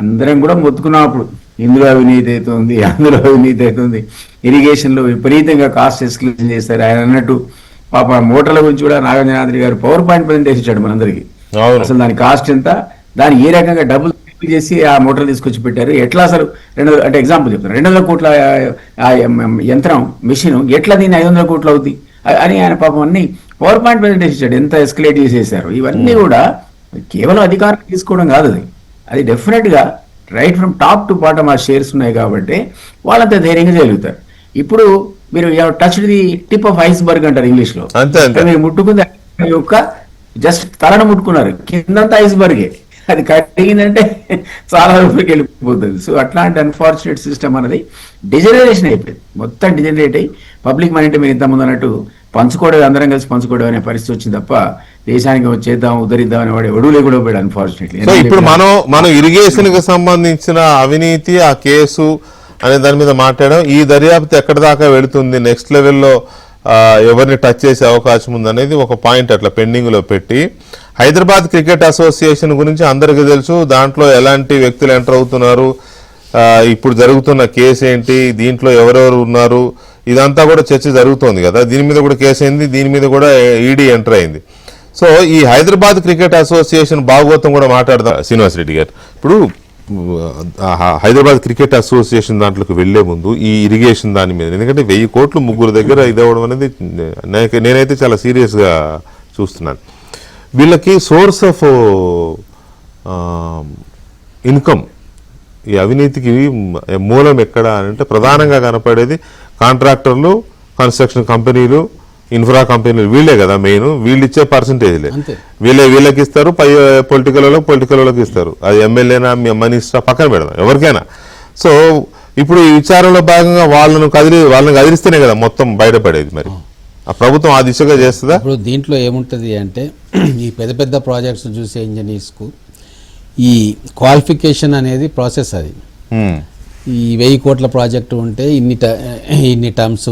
Speaker 4: అందరం కూడా మొత్తుకున్నప్పుడు ఇందులో అవినీతి అవుతుంది, అందులో అవినీతి అవుతుంది, ఇరిగేషన్లో విపరీతంగా కాస్ట్ ఎస్కలేషన్ చేస్తారు. ఆయన అన్నట్టు పాప మోటార్ల గురించి కూడా నాగార్జున గారు పవర్ పాయింట్ ప్రజెంటేషన్ ఇచ్చాడు మనందరికీ. అసలు దాని కాస్ట్ ఎంత, దాని ఏ రకంగా డబ్బులు చేసి ఆ మోటార్ తీసుకొచ్చి పెట్టారు, ఎట్లా అసలు 200 అంటే ఎగ్జాంపుల్ చెప్తాను, 200 కోట్ల యంత్రం మిషన్ ఎట్లా దీన్ని 500 కోట్లు అవుతుంది అని ఆయన పాపం అన్ని పవర్ పాయింట్ ప్రజెంటేషన్ ఇచ్చాడు, ఎంత ఎస్కలేట్ చేసేసారు. ఇవన్నీ కూడా కేవలం అధికారం తీసుకోవడం కాదు, అది డెఫినెట్ గా right from top to bottom ఆ షేర్స్ ఉన్నాయి కాబట్టి వాళ్ళంతా ధైర్యంగా చేయగలుగుతారు. ఇప్పుడు మీరు touch the tip of iceberg అంటారు ఇంగ్లీష్ లో. మీరు ముట్టుకుంది యొక్క జస్ట్ తలను ముట్టుకున్నారు, కిందంతా ఐస్బర్గే. అది కడిగిందంటే చాలా రూపాయలకి వెళ్ళిపోతుంది. సో అట్లాంటి అన్ఫార్చునేట్ సిస్టమ్ అనేది డిజనరేషన్ అయిపోయింది, మొత్తం డిజనరేట్ అయ్యి పబ్లిక్ మనీ అంటే మీరు ఇంతకుముందు అన్నట్టు పంచుకోవడం, అందరం కలిసి పంచుకోవడం అనే పరిస్థితి వచ్చింది తప్ప దేశానికి చేద్దాం ఉద్ధరిద్దాం అనే వాడు ఎవడూ లేకుండా పోయాడు అన్ఫార్చునేట్లీ.
Speaker 1: సో ఇప్పుడు మనం ఇరిగేషన్ కి సంబంధించిన అవినీతి ఆ కేసు అనే దాని మీద మాట్లాడడం, ఈ దర్యాప్తు ఎక్కడి దాకా వెళుతుంది, నెక్స్ట్ లెవెల్లో ఎవరిని టచ్ చేసే అవకాశం ఉంది అనేది ఒక పాయింట్ అట్లా పెండింగ్ లో పెట్టి, హైదరాబాద్ క్రికెట్ అసోసియేషన్ గురించి అందరికీ తెలుసు, దాంట్లో ఎలాంటి వ్యక్తులు ఎంటర్ అవుతున్నారు, ఇప్పుడు జరుగుతున్న కేసు ఏంటి, దీంట్లో ఎవరెవరు ఉన్నారు, ఇదంతా కూడా చర్చ జరుగుతోంది కదా. దీని మీద కూడా కేసు అయింది, దీని మీద కూడా ఈడీ ఎంటర్ అయింది. సో ఈ హైదరాబాద్ క్రికెట్ అసోసియేషన్ భాగవతం కూడా మాట్లాడదాం శ్రీనివాస్ రెడ్డి గారు. ఇప్పుడు హైదరాబాద్ క్రికెట్ అసోసియేషన్ దాంట్లోకి వెళ్లే ముందు ఈ ఇరిగేషన్ దాని మీద, ఎందుకంటే 1000 కోట్లు ముగ్గురు దగ్గర ఇదవ్వడం అనేది నేనైతే చాలా సీరియస్గా చూస్తున్నాను. వీళ్ళకి సోర్స్ ఆఫ్ ఇన్కమ్, ఈ అవినీతికి మూలం ఎక్కడ అంటే ప్రధానంగా కనపడేది కాంట్రాక్టర్లు, కన్స్ట్రక్షన్ కంపెనీలు, ఇన్ఫ్రా కంపెనీలు, వీళ్ళే కదా మెయిన్. వీళ్ళు ఇచ్చే పర్సంటేజ్లే వీళ్ళకి ఇస్తారు, పై పొలిటికల్ వాళ్ళకి ఇస్తారు. అది ఎమ్మెల్యేనా మినిస్టర్ పక్కన పెడదాం ఎవరికైనా. సో ఇప్పుడు ఈ విచారంలో భాగంగా వాళ్ళని కదిలిస్తేనే కదా మొత్తం బయటపడేది. మరి ఆ ప్రభుత్వం ఆ దిశగా చేస్తుందా?
Speaker 2: ఇప్పుడు దీంట్లో ఏముంటుంది అంటే ఈ పెద్ద పెద్ద ప్రాజెక్ట్స్ చూసే ఇంజనీర్స్కు ఈ క్వాలిఫికేషన్ అనేది ప్రాసెస్. అది ఈ 1000 కోట్ల ప్రాజెక్టు ఉంటే ఇన్ని టర్మ్స్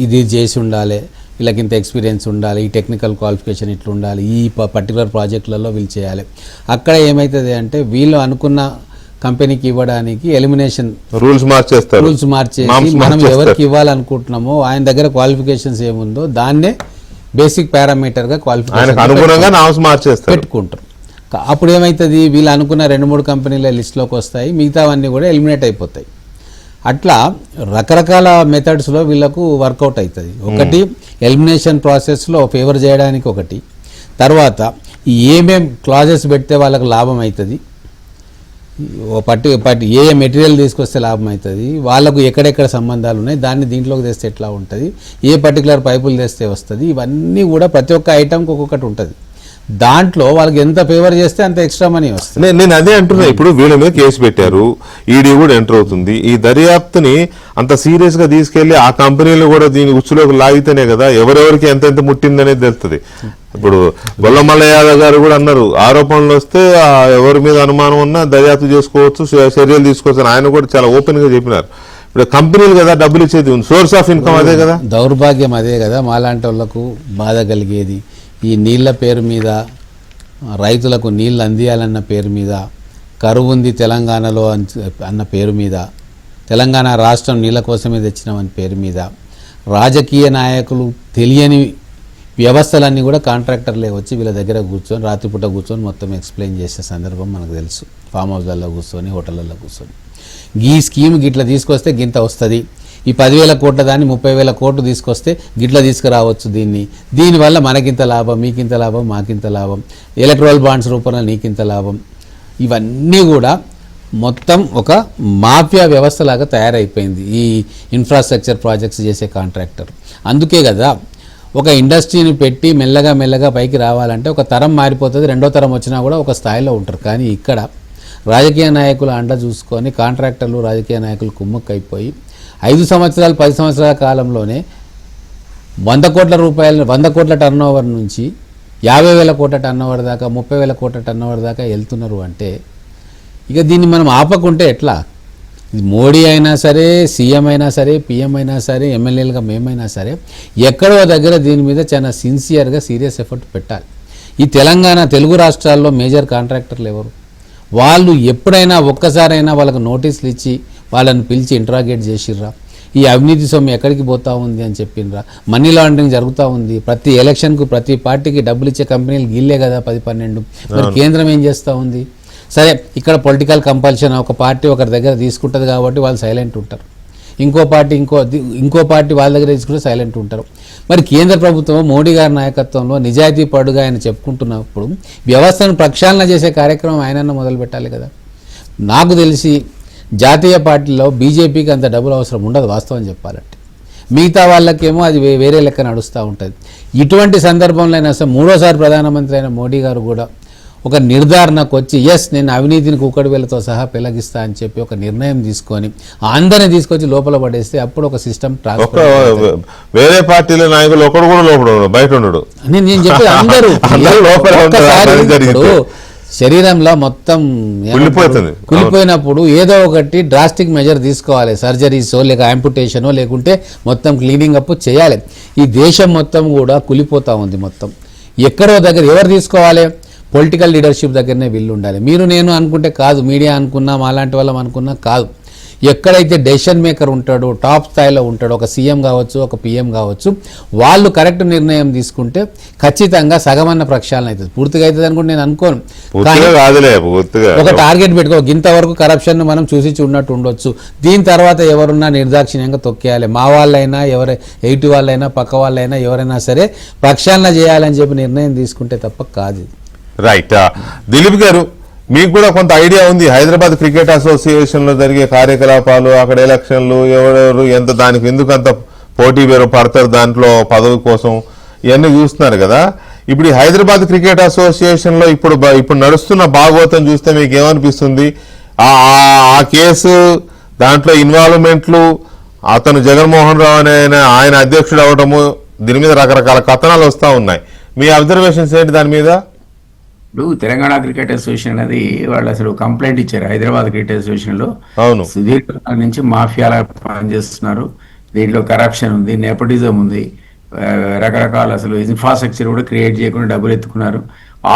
Speaker 2: ఇది చేసి ఉండాలి, వీళ్ళకి ఇంత ఎక్స్పీరియన్స్ ఉండాలి, ఈ టెక్నికల్ క్వాలిఫికేషన్ ఇట్లా ఉండాలి, ఈ పర్టికులర్ ప్రాజెక్టులలో వీళ్ళు చేయాలి. అక్కడ ఏమవుతుంది అంటే వీళ్ళు అనుకున్న కంపెనీకి ఇవ్వడానికి ఎలిమినేషన్ రూల్స్ మార్చేసి మనం ఎవరికి ఇవ్వాలనుకుంటున్నామో ఆయన దగ్గర క్వాలిఫికేషన్స్ ఏముందో దాన్నే బేసిక్ పారామీటర్గా క్వాలిఫికేషన్ పెట్టుకుంటారు. అప్పుడు ఏమవుతుంది, వీళ్ళు అనుకున్న 2-3 కంపెనీల లిస్టులోకి వస్తాయి, మిగతావన్నీ కూడా ఎలిమినేట్ అయిపోతాయి. అట్లా రకరకాల మెథడ్స్లో వీళ్ళకు వర్కౌట్ అవుతుంది. ఒకటి ఎలిమినేషన్ ప్రాసెస్లో ఫేవర్ చేయడానికి, ఒకటి తర్వాత ఏమేం క్లాజెస్ పెడితే వాళ్ళకు లాభం అవుతుంది, ఏ మెటీరియల్ తీసుకొస్తే లాభం అవుతుంది, వాళ్ళకు ఎక్కడెక్కడ సంబంధాలు ఉన్నాయి దాన్ని దీంట్లోకి తెస్తే ఎట్లా ఉంటుంది, ఏ పర్టికులర్ పైపులు తెస్తే వస్తుంది, ఇవన్నీ కూడా ప్రతి ఒక్క ఐటమ్కి ఒక్కొక్కటి ఉంటుంది. దాంట్లో వాళ్ళకి ఎంత ఫేవర్ చేస్తే అంత ఎక్స్ట్రా మనీ వస్తుంది.
Speaker 1: నేను అదే అంటున్నా. ఇప్పుడు వీళ్ళ మీద కేసు పెట్టారు, ఈడీ కూడా ఎంటర్ అవుతుంది. ఈ దర్యాప్తుని అంత సీరియస్ గా తీసుకెళ్లి ఆ కంపెనీలు కూడా దీని ఉచ్చులోకి లాగితేనే కదా ఎవరెవరికి ఎంత ముట్టిందనేది తెలుస్తుంది. ఇప్పుడు గొల్లమల్ల యాదవ్ గారు కూడా అన్నారు, ఆరోపణలు వస్తే ఎవరి మీద అనుమానం ఉన్నా దర్యాప్తు చేసుకోవచ్చు, చర్యలు తీసుకోవచ్చు. ఆయన కూడా చాలా ఓపెన్ గా చెప్పినారు. ఇప్పుడు కంపెనీలు కదా డబ్బులు ఇచ్చేది, సోర్స్ ఆఫ్ ఇన్కమ్ అదే కదా.
Speaker 2: దౌర్భాగ్యం అదే కదా మాలాంటి వాళ్ళకు బాధ కలిగేది. ఈ నీళ్ల పేరు మీద, రైతులకు నీళ్ళు అందియాలన్న పేరు మీద, కరువు ఉంది తెలంగాణలో అన్న పేరు మీద, తెలంగాణ రాష్ట్రం నీళ్ళ కోసమే తెచ్చినామని పేరు మీద, రాజకీయ నాయకులు తెలియని వ్యవస్థలన్నీ కూడా కాంట్రాక్టర్లే వచ్చి వీళ్ళ దగ్గర కూర్చొని రాత్రిపూట కూర్చొని మొత్తం ఎక్స్ప్లెయిన్ చేసే సందర్భం మనకు తెలుసు. ఫామ్ హౌస్లలో కూర్చొని, హోటళ్ళల్లో కూర్చొని ఈ స్కీమ్ గిట్లా తీసుకొస్తే గింత వస్తుంది, ఈ 10,000 కోట్ల దాన్ని 30,000 కోట్లు తీసుకొస్తే గిట్ల తీసుకురావచ్చు దీనివల్ల మనకింత లాభం, మీకింత లాభం, మాకింత లాభం, ఎలక్ట్రల్ బాండ్స్ రూపంలో నీకింత లాభం, ఇవన్నీ కూడా మొత్తం ఒక మాఫియా వ్యవస్థలాగా తయారైపోయింది ఈ ఇన్ఫ్రాస్ట్రక్చర్ ప్రాజెక్ట్స్ చేసే కాంట్రాక్టర్. అందుకే కదా ఒక ఇండస్ట్రీని పెట్టి మెల్లగా మెల్లగా పైకి రావాలంటే ఒక తరం మారిపోతుంది, రెండో తరం వచ్చినా కూడా ఒక స్థాయిలో ఉంటారు. కానీ ఇక్కడ రాజకీయ నాయకుల అండ చూసుకొని కాంట్రాక్టర్లు రాజకీయ నాయకులు కుమ్ముక్కైపోయి 5 సంవత్సరాలు 10 సంవత్సరాల కాలంలోనే 100 కోట్ల రూపాయలు 100 కోట్ల టర్న్ ఓవర్ నుంచి 50,000 కోట్ల టర్న్ ఓవర్ దాకా 30,000 కోట్ల టర్న్ ఓవర్ దాకా వెళ్తున్నారు. అంటే ఇక దీన్ని మనం ఆపకుంటే ఎట్లా? ఇది మోడీ అయినా సరే, సీఎం అయినా సరే, పిఎం అయినా సరే, ఎమ్మెల్యేలుగా మేమైనా సరే ఎక్కడో దగ్గర దీని మీద చాలా సిన్సియర్గా సీరియస్ ఎఫర్ట్ పెట్టాలి. ఈ తెలుగు రాష్ట్రాల్లో మేజర్ కాంట్రాక్టర్లు ఎవరు? వాళ్ళు ఎప్పుడైనా ఒక్కసారైనా వాళ్ళకు నోటీసులు ఇచ్చి వాళ్ళని పిలిచి ఇంట్రాగేట్ చేసిర్రా? ఈ అవినీతి సొమ్ము ఎక్కడికి పోతా ఉంది అని చెప్పిండ్రా? మనీ లాండరింగ్ జరుగుతూ ఉంది. ప్రతి ఎలక్షన్కు ప్రతి పార్టీకి డబ్బులు ఇచ్చే కంపెనీలు గీళ్ళే కదా 10-12. మరి కేంద్రం ఏం చేస్తూ ఉంది? సరే, ఇక్కడ పొలిటికల్ కంపల్షన్, ఒక పార్టీ ఒకరి దగ్గర తీసుకుంటుంది కాబట్టి వాళ్ళు సైలెంట్ ఉంటారు, ఇంకో పార్టీ వాళ్ళ దగ్గర తీసుకుంటే సైలెంట్ ఉంటారు. మరి కేంద్ర ప్రభుత్వం మోడీ గారి నాయకత్వంలో నిజాయితీ పడుగా ఆయన చెప్పుకుంటున్నప్పుడు వ్యవస్థను ప్రక్షాళన చేసే కార్యక్రమం ఆయనన్న మొదలు పెట్టాలి కదా. నాకు తెలిసి జాతీయ పార్టీలో బీజేపీకి అంత డబ్బులు అవసరం ఉండదు వాస్తవం చెప్పాలంటే. మిగతా వాళ్ళకేమో అది వేరే లెక్క నడుస్తూ ఉంటుంది. ఇటువంటి సందర్భంలో అయినా సరే 3వ ప్రధానమంత్రి అయిన మోడీ గారు కూడా ఒక నిర్ధారణకు వచ్చి నేను అవినీతిని కుక్కడి వేలతో సహా పెళ్లగిస్తా అని చెప్పి ఒక నిర్ణయం తీసుకొని అందరినీ తీసుకొచ్చి లోపల పడేస్తే అప్పుడు ఒక సిస్టమ్
Speaker 1: వేరే పార్టీల నాయకులు ఒకడు కూడా లోపల బయట ఉండడు.
Speaker 2: నేను చెప్పి అందరూ శరీరంలో మొత్తం కులిపోయినప్పుడు ఏదో ఒకటి డ్రాస్టిక్ మెజర్ తీసుకోవాలి. సర్జరీసో లేక యాంపుటేషనో లేకుంటే మొత్తం క్లీనింగ్ అప్ చేయాలి. ఈ దేశం మొత్తం కూడా కులిపోతూ ఉంది. మొత్తం ఎక్కడో దగ్గర ఎవరు తీసుకోవాలి? పొలిటికల్ లీడర్షిప్ దగ్గరనే వీళ్ళు ఉండాలి. మీరు నేను అనుకుంటే కాదు, మీడియా అనుకున్నా, అలాంటి వాళ్ళం అనుకున్నా కాదు. ఎక్కడైతే డెసిషన్ మేకర్ ఉంటాడో, టాప్ స్థాయిలో ఉంటాడో, ఒక సీఎం కావచ్చు, ఒక పిఎం కావచ్చు, వాళ్ళు కరెక్ట్ నిర్ణయం తీసుకుంటే ఖచ్చితంగా సగమన్న ప్రక్షాళన అవుతుంది. పూర్తిగా అవుతుంది అనుకుంటే నేను అనుకోను. ఒక టార్గెట్ పెట్టుకో, ఇంతవరకు కరప్షన్ మనం చూసి చూడనట్టు ఉండొచ్చు, దీని తర్వాత ఎవరున్నా నిర్దాక్షిణ్యంగా తొక్కేయాలి. మా వాళ్ళైనా ఎయిటి వాళ్ళైనా పక్క వాళ్ళైనా ఎవరైనా సరే ప్రక్షాళన చేయాలని చెప్పి నిర్ణయం తీసుకుంటే తప్ప కాదు.
Speaker 1: రైట్. దిలీప్ గారు, మీకు కూడా కొంత ఐడియా ఉంది హైదరాబాద్ క్రికెట్ అసోసియేషన్ లో జరిగే కార్యకలాపాలు, అక్కడ ఎలక్షన్లు, ఎవరెవరు ఎంత దానికి ఎందుకు అంత పోటీ పడతారు దాంట్లో పదవి కోసం, ఇవన్నీ చూస్తున్నారు కదా. ఇప్పుడు ఈ హైదరాబాద్ క్రికెట్ అసోసియేషన్ లో ఇప్పుడు నడుస్తున్న భాగవతం చూస్తే మీకు ఏమనిపిస్తుంది? ఆ కేసు, దాంట్లో ఇన్వాల్వ్మెంట్లు, అతను జగన్మోహన్ రావు అనే ఆయన అధ్యక్షుడు అవడము, దీని మీద రకరకాల కథనాలు వస్తూ ఉన్నాయి. మీ అబ్జర్వేషన్స్ ఏంటి దాని మీద?
Speaker 4: ఇప్పుడు తెలంగాణ క్రికెట్ అసోసియేషన్ అనేది వాళ్ళు అసలు కంప్లైంట్ ఇచ్చారు హైదరాబాద్ క్రికెట్ అసోసియేషన్ లో.
Speaker 1: అవును,
Speaker 4: సుదీర్ఘకాలం నుంచి మాఫియాలా పనిచేస్తున్నారు, దీంట్లో కరప్షన్ ఉంది, నెపోటిజం ఉంది, రకరకాల అసలు ఇన్ఫ్రాస్ట్రక్చర్ కూడా క్రియేట్ చేయకుండా డబ్బులు ఎత్తుకున్నారు.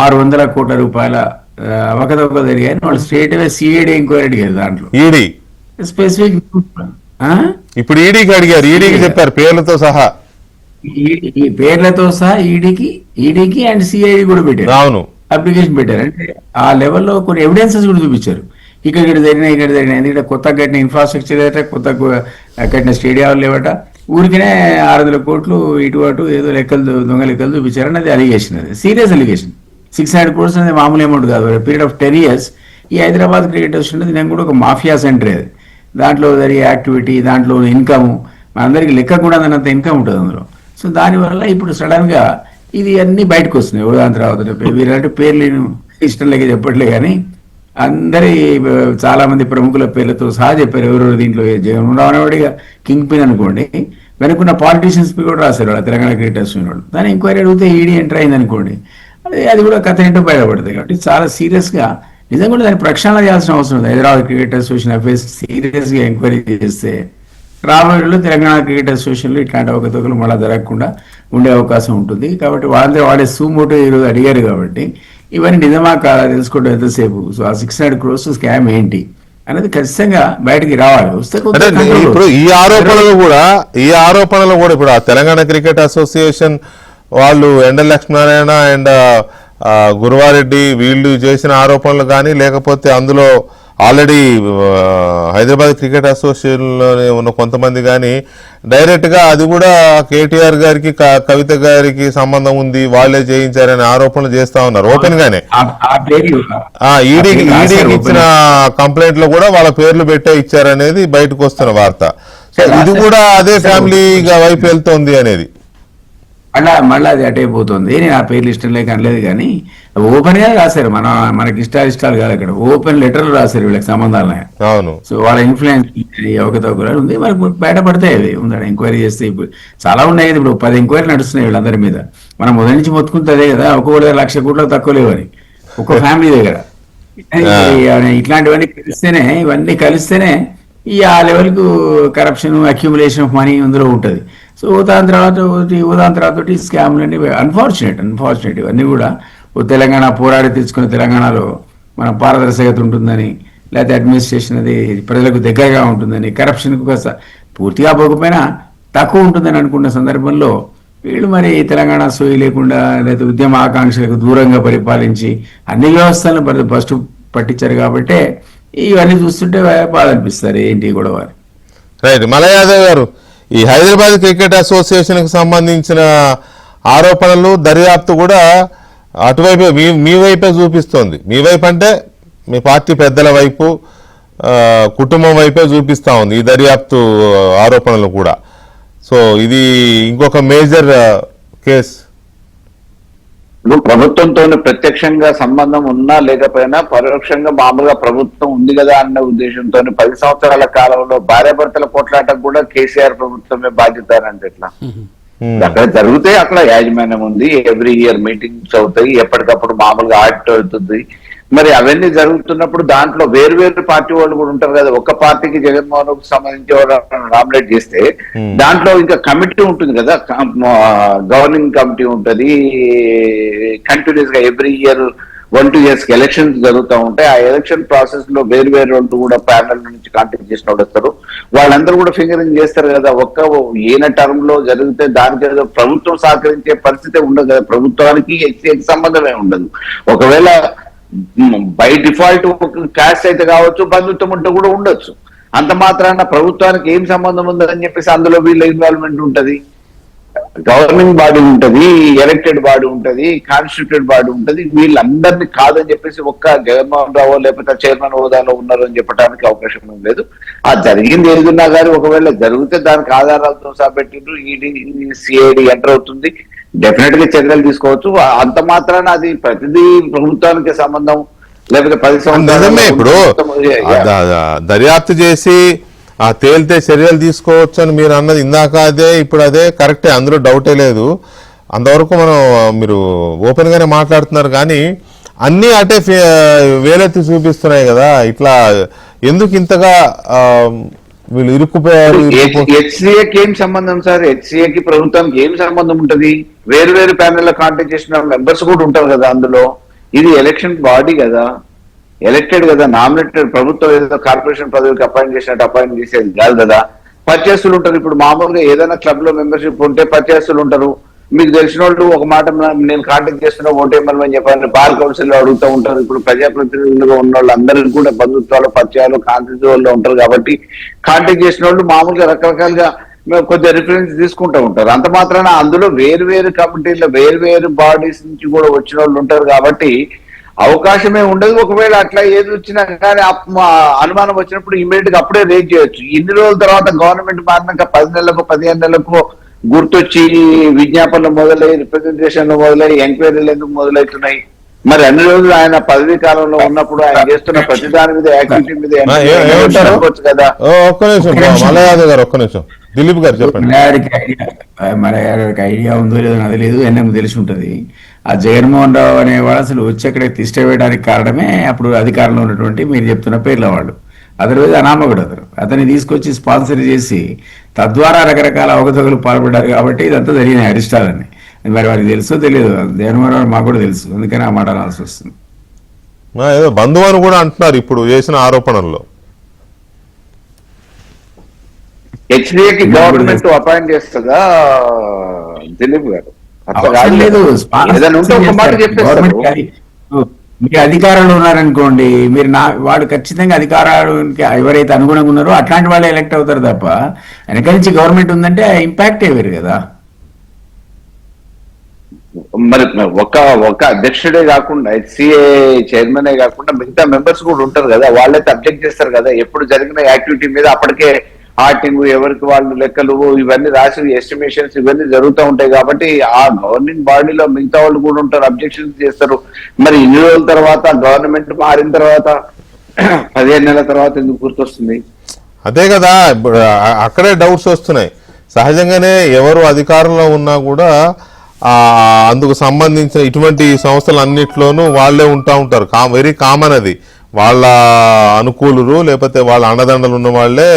Speaker 4: 600 కోట్ల రూపాయల అవకతవకలు జరిగాయని వాళ్ళు స్ట్రేట్ అవే సిఐడి ఎంక్వైరీ అడిగారు. దాంట్లో ఈడీ స్పెసిఫిక్
Speaker 1: ఇప్పుడు ఈడీకి అడిగారు, ఈడీకి చెప్పారు పేర్లతో సహా,
Speaker 4: ఈడీకి అండ్ సిఐడి కూడా పెట్టారు. అవును, అప్లికేషన్ పెట్టారు. అంటే ఆ లెవెల్లో కొన్ని ఎవిడెన్సెస్ కూడా చూపించారు. ఇక్కడ జరిగినాయి, ఎందుకంటే కొత్త కట్టిన ఇన్ఫ్రాస్ట్రక్చర్ ఏదట, కొత్త కట్టిన స్టేడియాలు లేవట, ఊరికినే 600 కోట్లు ఇటు అటు ఏదో దొంగ లెక్కలు చూపించారని అది అలిగేషన్. అది సీరియస్ అలిగేషన్. 600 crores అనేది మామూలు అమౌంట్ కాదు. పీరియడ్ ఆఫ్ 10 years ఈ హైదరాబాద్ క్రికెట్ అసోసియేషన్ నేను కూడా ఒక మాఫియా సెంటర్. అది దాంట్లో జరిగే యాక్టివిటీ, దాంట్లో ఇన్కమ్ మనందరికీ లెక్క కూడా అంత ఇన్కమ్ ఉంటుంది అందులో. సో దానివల్ల ఇప్పుడు సడన్ గా ఇది అన్ని బయటకు వస్తున్నాయి. ఉదాహరణ తర్వాత వీరంటే పేర్లు ఇష్టం లేక చెప్పట్లే, కానీ అందరి చాలా మంది ప్రముఖుల పేర్లతో సహా చెప్పారు ఎవరెవరు దీంట్లో. జగన్మోహన్ రావు అనేవాడిగా కింగ్ పిన్ అనుకోండి, వెనుకున్న పాలిటీషియన్స్ కూడా రాశారు వాళ్ళ తెలంగాణ క్రికెట్ అసోసియేషన్ వాళ్ళు. దాని ఎంక్వైరీ అడిగితే ఈడీ ఎంటర్ అయింది అనుకోండి, అది కూడా కథ ఏంటో బయటపడుతుంది. కాబట్టి చాలా సీరియస్ గా నిజంగా కూడా దాన్ని ప్రక్షాళన చేయాల్సిన అవసరం ఉంది. Hyderabad cricket association affairs serious గా ఎంక్వైరీ చేస్తే రాబోయేలో తెలంగాణ క్రికెట్ అసోసియేషన్లో ఇట్లాంటి అవకతవకలు మళ్ళీ జరగకుండా ఉండే అవకాశం ఉంటుంది. కాబట్టి వాళ్ళందరూ వాడే సూమోటో ఈరోజు అడిగారు కాబట్టి ఇవన్నీ నిజమా కాదా తెలుసుకోవడం ఎంతసేపు. సో ఆ 600 crores స్కామ్ ఏంటి అనేది ఖచ్చితంగా బయటికి రావాలి. వస్తే
Speaker 1: ఇప్పుడు ఈ ఆరోపణలు కూడా ఇప్పుడు ఆ తెలంగాణ క్రికెట్ అసోసియేషన్ వాళ్ళు ఎండల లక్ష్మీనారాయణ అండ్ గురువారెడ్డి వీళ్ళు చేసిన ఆరోపణలు కానీ, లేకపోతే అందులో ఆల్రెడీ హైదరాబాద్ క్రికెట్ అసోసియేషన్లోనే ఉన్న కొంతమంది కానీ డైరెక్ట్గా అది కూడా కేటీఆర్ గారికి కవిత గారికి సంబంధం ఉంది, వాళ్ళే చేయించారనే ఆరోపణలు చేస్తా ఉన్నారు ఓపెన్ గానే. ఈడీకి ఇచ్చిన కంప్లైంట్ లో కూడా వాళ్ళ పేర్లు పెట్టే ఇచ్చారనేది బయటకు వస్తున్న వార్త. సో ఇది కూడా అదే ఫ్యామిలీ వైపు వెళ్తోంది అనేది.
Speaker 4: మళ్ళీ అది అటైపోతుంది. నేను ఆ పేర్లు ఇష్టం లేక అనలేదు, కానీ ఓపెన్ గా రాశారు. మనకి ఇష్టాలు కాదు, అక్కడ ఓపెన్ లెటర్లు రాశారు వీళ్ళకి సంబంధాలు.
Speaker 1: అవును.
Speaker 4: సో వాళ్ళ ఇన్ఫ్లుయెన్స్ అవకతవకలు ఉంది, మనకు బయటపడతాయి. అవి ఉందా ఎంక్వైరీ చేస్తే ఇప్పుడు చాలా ఉన్నాయి కదా. ఇప్పుడు 10 ఎంక్వైరీలు నడుస్తున్నాయి వీళ్ళందరి మీద. మనం మొదటి నుంచి మొత్తుకుంటే అదే కదా, ఒక్కొక్క 1,00,000 కోట్లకు తక్కువ లేవని ఒక్క ఫ్యామిలీ దగ్గర. ఇట్లాంటివన్నీ కలిస్తేనే ఆ లెవెల్ కు కరప్షన్, అక్యుములేషన్ ఆఫ్ మనీ అందులో ఉంటుంది. సో దాని తర్వాత స్కామ్లు అన్ని అన్ఫార్చునేట్ ఇవన్నీ కూడా. తెలంగాణ పోరాడి తెచ్చుకున్న తెలంగాణలో మన పారదర్శకత ఉంటుందని, లేకపోతే అడ్మినిస్ట్రేషన్ అది ప్రజలకు దగ్గరగా ఉంటుందని, కరప్షన్కు కాస్త పూర్తిగా పోకపోయినా తక్కువ ఉంటుందని అనుకున్న సందర్భంలో వీళ్ళు మరి తెలంగాణ సోయి లేకుండా లేదా ఉద్యమ ఆకాంక్షలకు దూరంగా పరిపాలించి అన్ని వ్యవస్థలను ఫస్ట్ పట్టించారు. కాబట్టి ఇవన్నీ చూస్తుంటే బాధ అనిపిస్తారు, ఏంటి గొడవ.
Speaker 1: రైట్. మల్ల యాదవ్ గారు, ఈ హైదరాబాద్ క్రికెట్ అసోసియేషన్ కి సంబంధించిన ఆరోపణలు దర్యాప్తు కూడా అటువైపు మీ వైపే చూపిస్తోంది. మీ వైపు అంటే మీ పార్టీ పెద్దల వైపు, కుటుంబం వైపే చూపిస్తా ఉంది ఈ దర్యాప్తు ఆరోపణలు కూడా. సో ఇది ఇంకొక మేజర్ కేస్.
Speaker 3: ప్రభుత్వంతో ప్రత్యక్షంగా సంబంధం ఉన్నా లేకపోయినా పరోక్షంగా మామూలుగా ప్రభుత్వం ఉంది కదా అన్న ఉద్దేశంతో 10 సంవత్సరాల కాలంలో భార్యాభర్తల కొట్లాటకు కూడా కేసీఆర్ ప్రభుత్వమే బాధ్యత అంటే ఎట్లా? అక్కడ జరిగితే అక్కడ యాజమాన్యం ఉంది, ఎవ్రీ ఇయర్ మీటింగ్స్ అవుతాయి, ఎప్పటికప్పుడు మామూలుగా ఆడిట్ అవుతుంది. మరి అవన్నీ జరుగుతున్నప్పుడు దాంట్లో వేరు పార్టీ వాళ్ళు కూడా ఉంటారు కదా. ఒక పార్టీకి జగన్మోహన్ కు సంబంధించి నామినేట్ చేస్తే దాంట్లో ఇంకా కమిటీ ఉంటుంది కదా, గవర్నింగ్ కమిటీ ఉంటుంది. కంటిన్యూస్ గా ఎవ్రీ ఇయర్ 1-2 years ఎలక్షన్స్ జరుగుతూ ఉంటాయి. ఆ ఎలక్షన్ ప్రాసెస్ లో వేరు వాళ్ళు కూడా ప్యానల్ నుంచి కాంటాక్ట్ చేసిన వాళ్ళు వస్తారు. వాళ్ళందరూ కూడా ఫింగరింగ్ చేస్తారు కదా. ఈయన టర్మ్ లో జరిగితే దానికి ఏదో ప్రభుత్వం సహకరించే పరిస్థితి ఉండదు కదా. ప్రభుత్వానికి హెచ్సికి సంబంధమే ఉండదు. ఒకవేళ బై డిఫాల్ట్ క్యాస్ట్ అయితే కావచ్చు, బంధుత్వం ఉంటే కూడా ఉండొచ్చు. అంత మాత్రాన ప్రభుత్వానికి ఏం సంబంధం ఉందని చెప్పేసి అందులో వీళ్ళ ఇన్వాల్వ్మెంట్ ఉంటది. గవర్నింగ్ బాడీ ఉంటది, ఎలక్టెడ్ బాడీ ఉంటది, కాన్స్టిట్యూటెడ్ బాడీ ఉంటది. వీళ్ళందరినీ కాదని చెప్పేసి ఒక్క జగన్మోహన్ రావు లేకపోతే చైర్మన్ హోదాలో ఉన్నారు అని చెప్పడానికి అవకాశం లేదు. ఆ జరిగింది ఏదున్నా కానీ ఒకవేళ జరిగితే దానికి ఆధారాలతో సహపెట్టిండ్రు, ఈడీ సిఐడి ఎంటర్ అవుతుంది, డెఫినెట్ గా చర్యలు తీసుకోవచ్చు. అంత మాత్రాన అది ప్రతిదీ ప్రభుత్వానికి సంబంధం లేకపోతే 10 సంవత్సరాలు
Speaker 1: ఇప్పుడు దర్యాప్తు చేసి తేలితే చర్యలు తీసుకోవచ్చు అని మీరు అన్నది ఇందాక అదే, ఇప్పుడు అదే కరెక్టే, అందులో డౌటే లేదు. అంతవరకు మీరు ఓపెన్ గానే మాట్లాడుతున్నారు, కానీ అన్ని అటే వేలెత్తి చూపిస్తున్నాయి కదా. ఇట్లా ఎందుకు ఇంతగా వీళ్ళు ఇరుక్కుపోయారు?
Speaker 3: హెచ్సిఏకి ఏం సంబంధం సార్? హెచ్సిఏకి ప్రభుత్వానికి ఏం సంబంధం ఉంటది? వేరు ప్యానెల్ లో కాంటాక్ట్ చేసిన మెంబర్స్ కూడా ఉంటారు కదా అందులో. ఇది ఎలక్షన్ బాడీ కదా, ఎలక్టెడ్ కదా, నామినేటెడ్. ప్రభుత్వం ఏదో కార్పొరేషన్ పదవికి అపాయింట్ చేసినట్టు అపాయింట్ చేసేది కాదు కదా. పర్చేస్తులు ఉంటారు. ఇప్పుడు మామూలుగా ఏదైనా క్లబ్ లో మెంబర్షిప్ ఉంటే పర్చేస్తులు ఉంటారు. మీకు తెలిసిన వాళ్ళు ఒక మాట నేను కాంటాక్ట్ చేస్తున్నా ఓటేమని చెప్పాలని బార్ కౌన్సిల్ లో అడుగుతూ ఉంటారు. ఇప్పుడు ప్రజాప్రతినిధులుగా ఉన్న వాళ్ళు అందరికీ కూడా బంధుత్వాలు, పరిచయాలు, కాన్స్టిట్యూన్సీలో ఉంటారు. కాబట్టి కాంటాక్ట్ చేసిన వాళ్ళు మామూలుగా రకరకాలుగా కొద్దిగా రిఫరెన్స్ తీసుకుంటూ ఉంటారు. అంత మాత్రాన అందులో వేరు కమిటీల్లో వేరు బాడీస్ నుంచి కూడా వచ్చిన వాళ్ళు ఉంటారు. కాబట్టి అవకాశమే ఉండదు. ఒకవేళ అట్లా ఏది వచ్చినా కానీ అనుమానం వచ్చినప్పుడు ఇమీడియట్ గా అప్పుడే రేజ్ చేయొచ్చు. ఇన్ని రోజుల తర్వాత గవర్నమెంట్ మారినాక 10 నెలలకు 15 నెలలకు గుర్తొచ్చి విజ్ఞాపనలు మొదలై, రిప్రజెంటేషన్లు మొదలై, ఎంక్వైరీలు ఎందుకు మొదలవుతున్నాయి? మరి అన్ని రోజులు ఆయన పదవీ కాలంలో ఉన్నప్పుడు ఆయన చేస్తున్న ప్రతి దాని మీద, యాక్టివిటీ మీద కదా.
Speaker 1: ఒక్క నిమిషం దిలీప్ గారు చెప్పండి.
Speaker 4: మలయాళకి ఐడియా ఉందో లేదో నాకు తెలియదు, ఎన్ఎం తెలిసి ఉంటది. ఆ జగన్మోహన్ రావు అనేవాడు అసలు వచ్చి అక్కడికి తిష్ట వేయడానికి కారణమే అప్పుడు అధికారంలో ఉన్నటువంటి మీరు చెప్తున్న పేర్ల వాళ్ళు. అదర్వైజ్ అనామకుడు అతన్ని తీసుకొచ్చి స్పాన్సర్ చేసి తద్వారా రకరకాల అవకతవకలు పాల్పడ్డారు. కాబట్టి ఇదంతా జరిగిన అరిష్టాలని మరి వారికి తెలుసో తెలియదు, జగన్మోహన్ రావు మాకు కూడా తెలుసు, అందుకని ఆ మాట అనాల్సి వస్తుంది.
Speaker 1: ఏదో బంధువు అని కూడా అంటున్నారు ఇప్పుడు చేసిన ఆరోపణల్లో.
Speaker 3: హెచ్డిఏకి గవర్నమెంట్ అపాయింట్ చేస్తుందా దిలీప్ గారు?
Speaker 4: లేదు, మీరు అధికారంలో ఉన్నారనుకోండి, మీరు వాడు ఖచ్చితంగా అధికారానికి ఎవరైతే అనుగుణంగా ఉన్నారో అట్లాంటి వాళ్ళే ఎలక్ట్ అవుతారు తప్ప వెనక నుంచి గవర్నమెంట్ ఉందంటే ఇంపాక్ట్ వేరు కదా.
Speaker 3: మరి ఒక అధ్యక్షుడే కాకుండా హెచ్సిఏ చైర్మనే కాకుండా మిగతా మెంబర్స్ కూడా ఉంటారు కదా, వాళ్ళైతే అబ్జెక్ట్ చేస్తారు కదా ఎప్పుడు జరిగిన యాక్టివిటీ మీద. అప్పటికే ఆర్టింగ్, ఎవరికి వాళ్ళు లెక్కలు, ఇవన్నీ రాసి ఎస్టిమేషన్స్ ఇవన్నీ జరుగుతూ ఉంటాయి కాబట్టి ఆ గవర్నింగ్ బాడీలో మిగతా వాళ్ళు కూడా ఉంటారు, అబ్జెక్షన్స్ చేస్తారు. మరి ఇన్ని రోజుల తర్వాత గవర్నమెంట్ మారిన తర్వాత 15 నెలల తర్వాత ఎందుకు గుర్తొస్తుంది?
Speaker 1: అదే కదా ఇప్పుడు అక్కడే డౌట్స్ వస్తున్నాయి. సహజంగానే ఎవరు అధికారంలో ఉన్నా కూడా అందుకు సంబంధించిన ఇటువంటి సంస్థలన్నిట్లోనూ వాళ్ళే ఉంటారు. వెరీ కామన్ అది. వాళ్ళ అనుకూలులు లేకపోతే వాళ్ళ అండదండలు ఉన్న వాళ్ళే